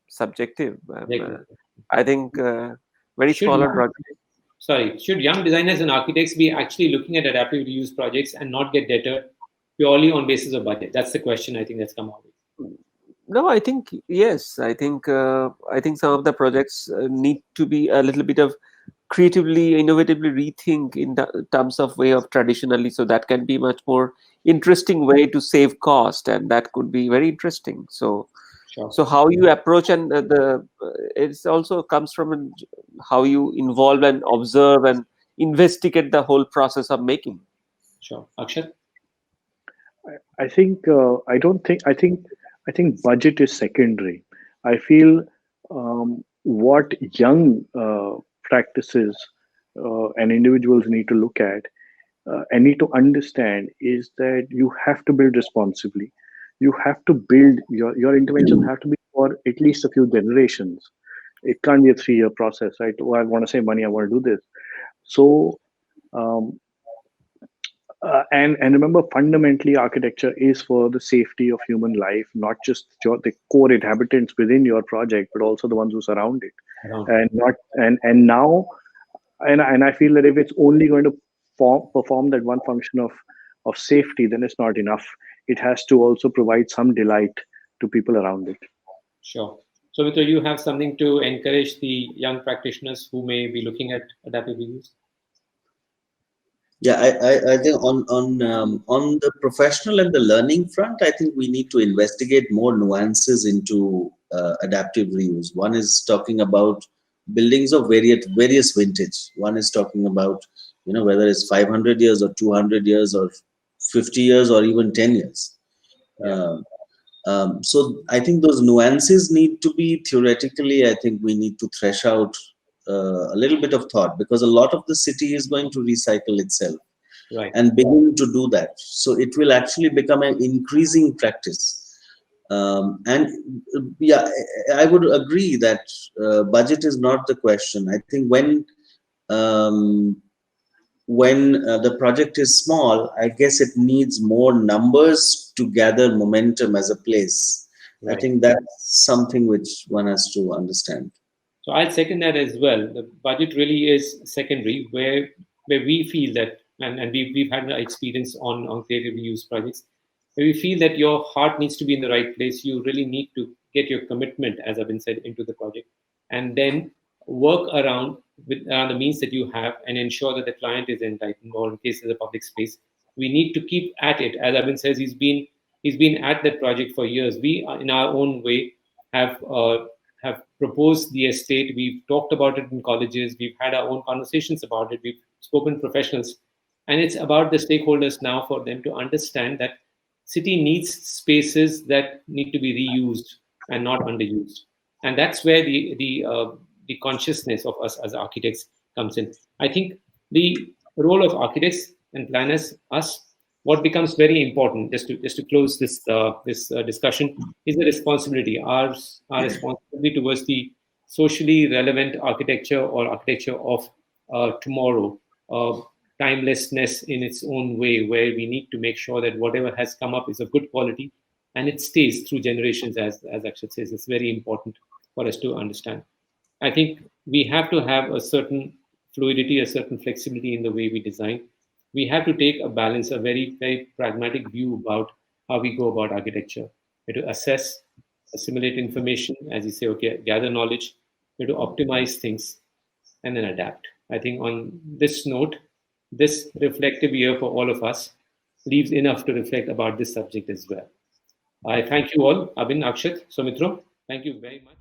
subjective. I think very smaller projects. Sorry, should young designers and architects be actually looking at adaptive reuse projects and not get deterred purely on basis of budget? That's the question I think that's come out. No, I think yes. I think some of the projects need to be a little bit of creatively, innovatively rethink in terms of way of traditionally. So that can be much more interesting way to save cost, and that could be very interesting. So. Sure. So how you approach, and it also comes from how you involve and observe and investigate the whole process of making. Sure, Akshat. I think I think budget is secondary. I feel what young practices and individuals need to look at and need to understand is that you have to build responsibly. You have to build your interventions have to be for at least a few generations. It can't be a 3-year process, right? Oh, I want to save money, I want to do this. So and remember, fundamentally, architecture is for the safety of human life, not just the core inhabitants within your project, but also the ones who surround it. And not and now, and I feel that if it's only going to perform that one function of safety, then it's not enough. It has to also provide some delight to people around it. Sure. So, Soumitro, you have something to encourage the young practitioners who may be looking at adaptive reuse? Yeah, I think on the professional and the learning front, I think we need to investigate more nuances into adaptive reuse. One is talking about buildings of various vintage. One is talking about, whether it's 500 years or 200 years or 50 years or even 10 years. So I think those nuances need to be theoretically, I think we need to thresh out a little bit of thought, because a lot of the city is going to recycle itself and begin to do that. So it will actually become an increasing practice. And yeah, I would agree that budget is not the question. I think when the project is small, I guess it needs more numbers to gather momentum as a place. I think that's something which one has to understand. So I'll second that as well. The budget really is secondary, where we feel that, and we've had an experience on creative reuse projects, where we feel that your heart needs to be in the right place. You really need to get your commitment, as Abin said, into the project, and then work around with the means that you have and ensure that the client is entitled, or in case of the public space. We need to keep at it. As Abin says, he's been at that project for years. We, in our own way, have proposed the estate. We've talked about it in colleges. We've had our own conversations about it. We've spoken to professionals. And it's about the stakeholders now for them to understand that city needs spaces that need to be reused and not underused. And that's where the consciousness of us as architects comes in. I think the role of architects and planners, us, what becomes very important, just to close this discussion, is the responsibility, our responsibility towards the socially relevant architecture, or architecture of tomorrow, timelessness in its own way, where we need to make sure that whatever has come up is of good quality and it stays through generations, as Akshat says. It's very important for us to understand. I think we have to have a certain fluidity, a certain flexibility in the way we design. We have to take a balance, a very, very pragmatic view about how we go about architecture. We have to assess, assimilate information, as you say, okay, gather knowledge, we have to optimize things, and then adapt. I think on this note, this reflective year for all of us leaves enough to reflect about this subject as well. I thank you all, Abin, Akshat, Soumitro. Thank you very much.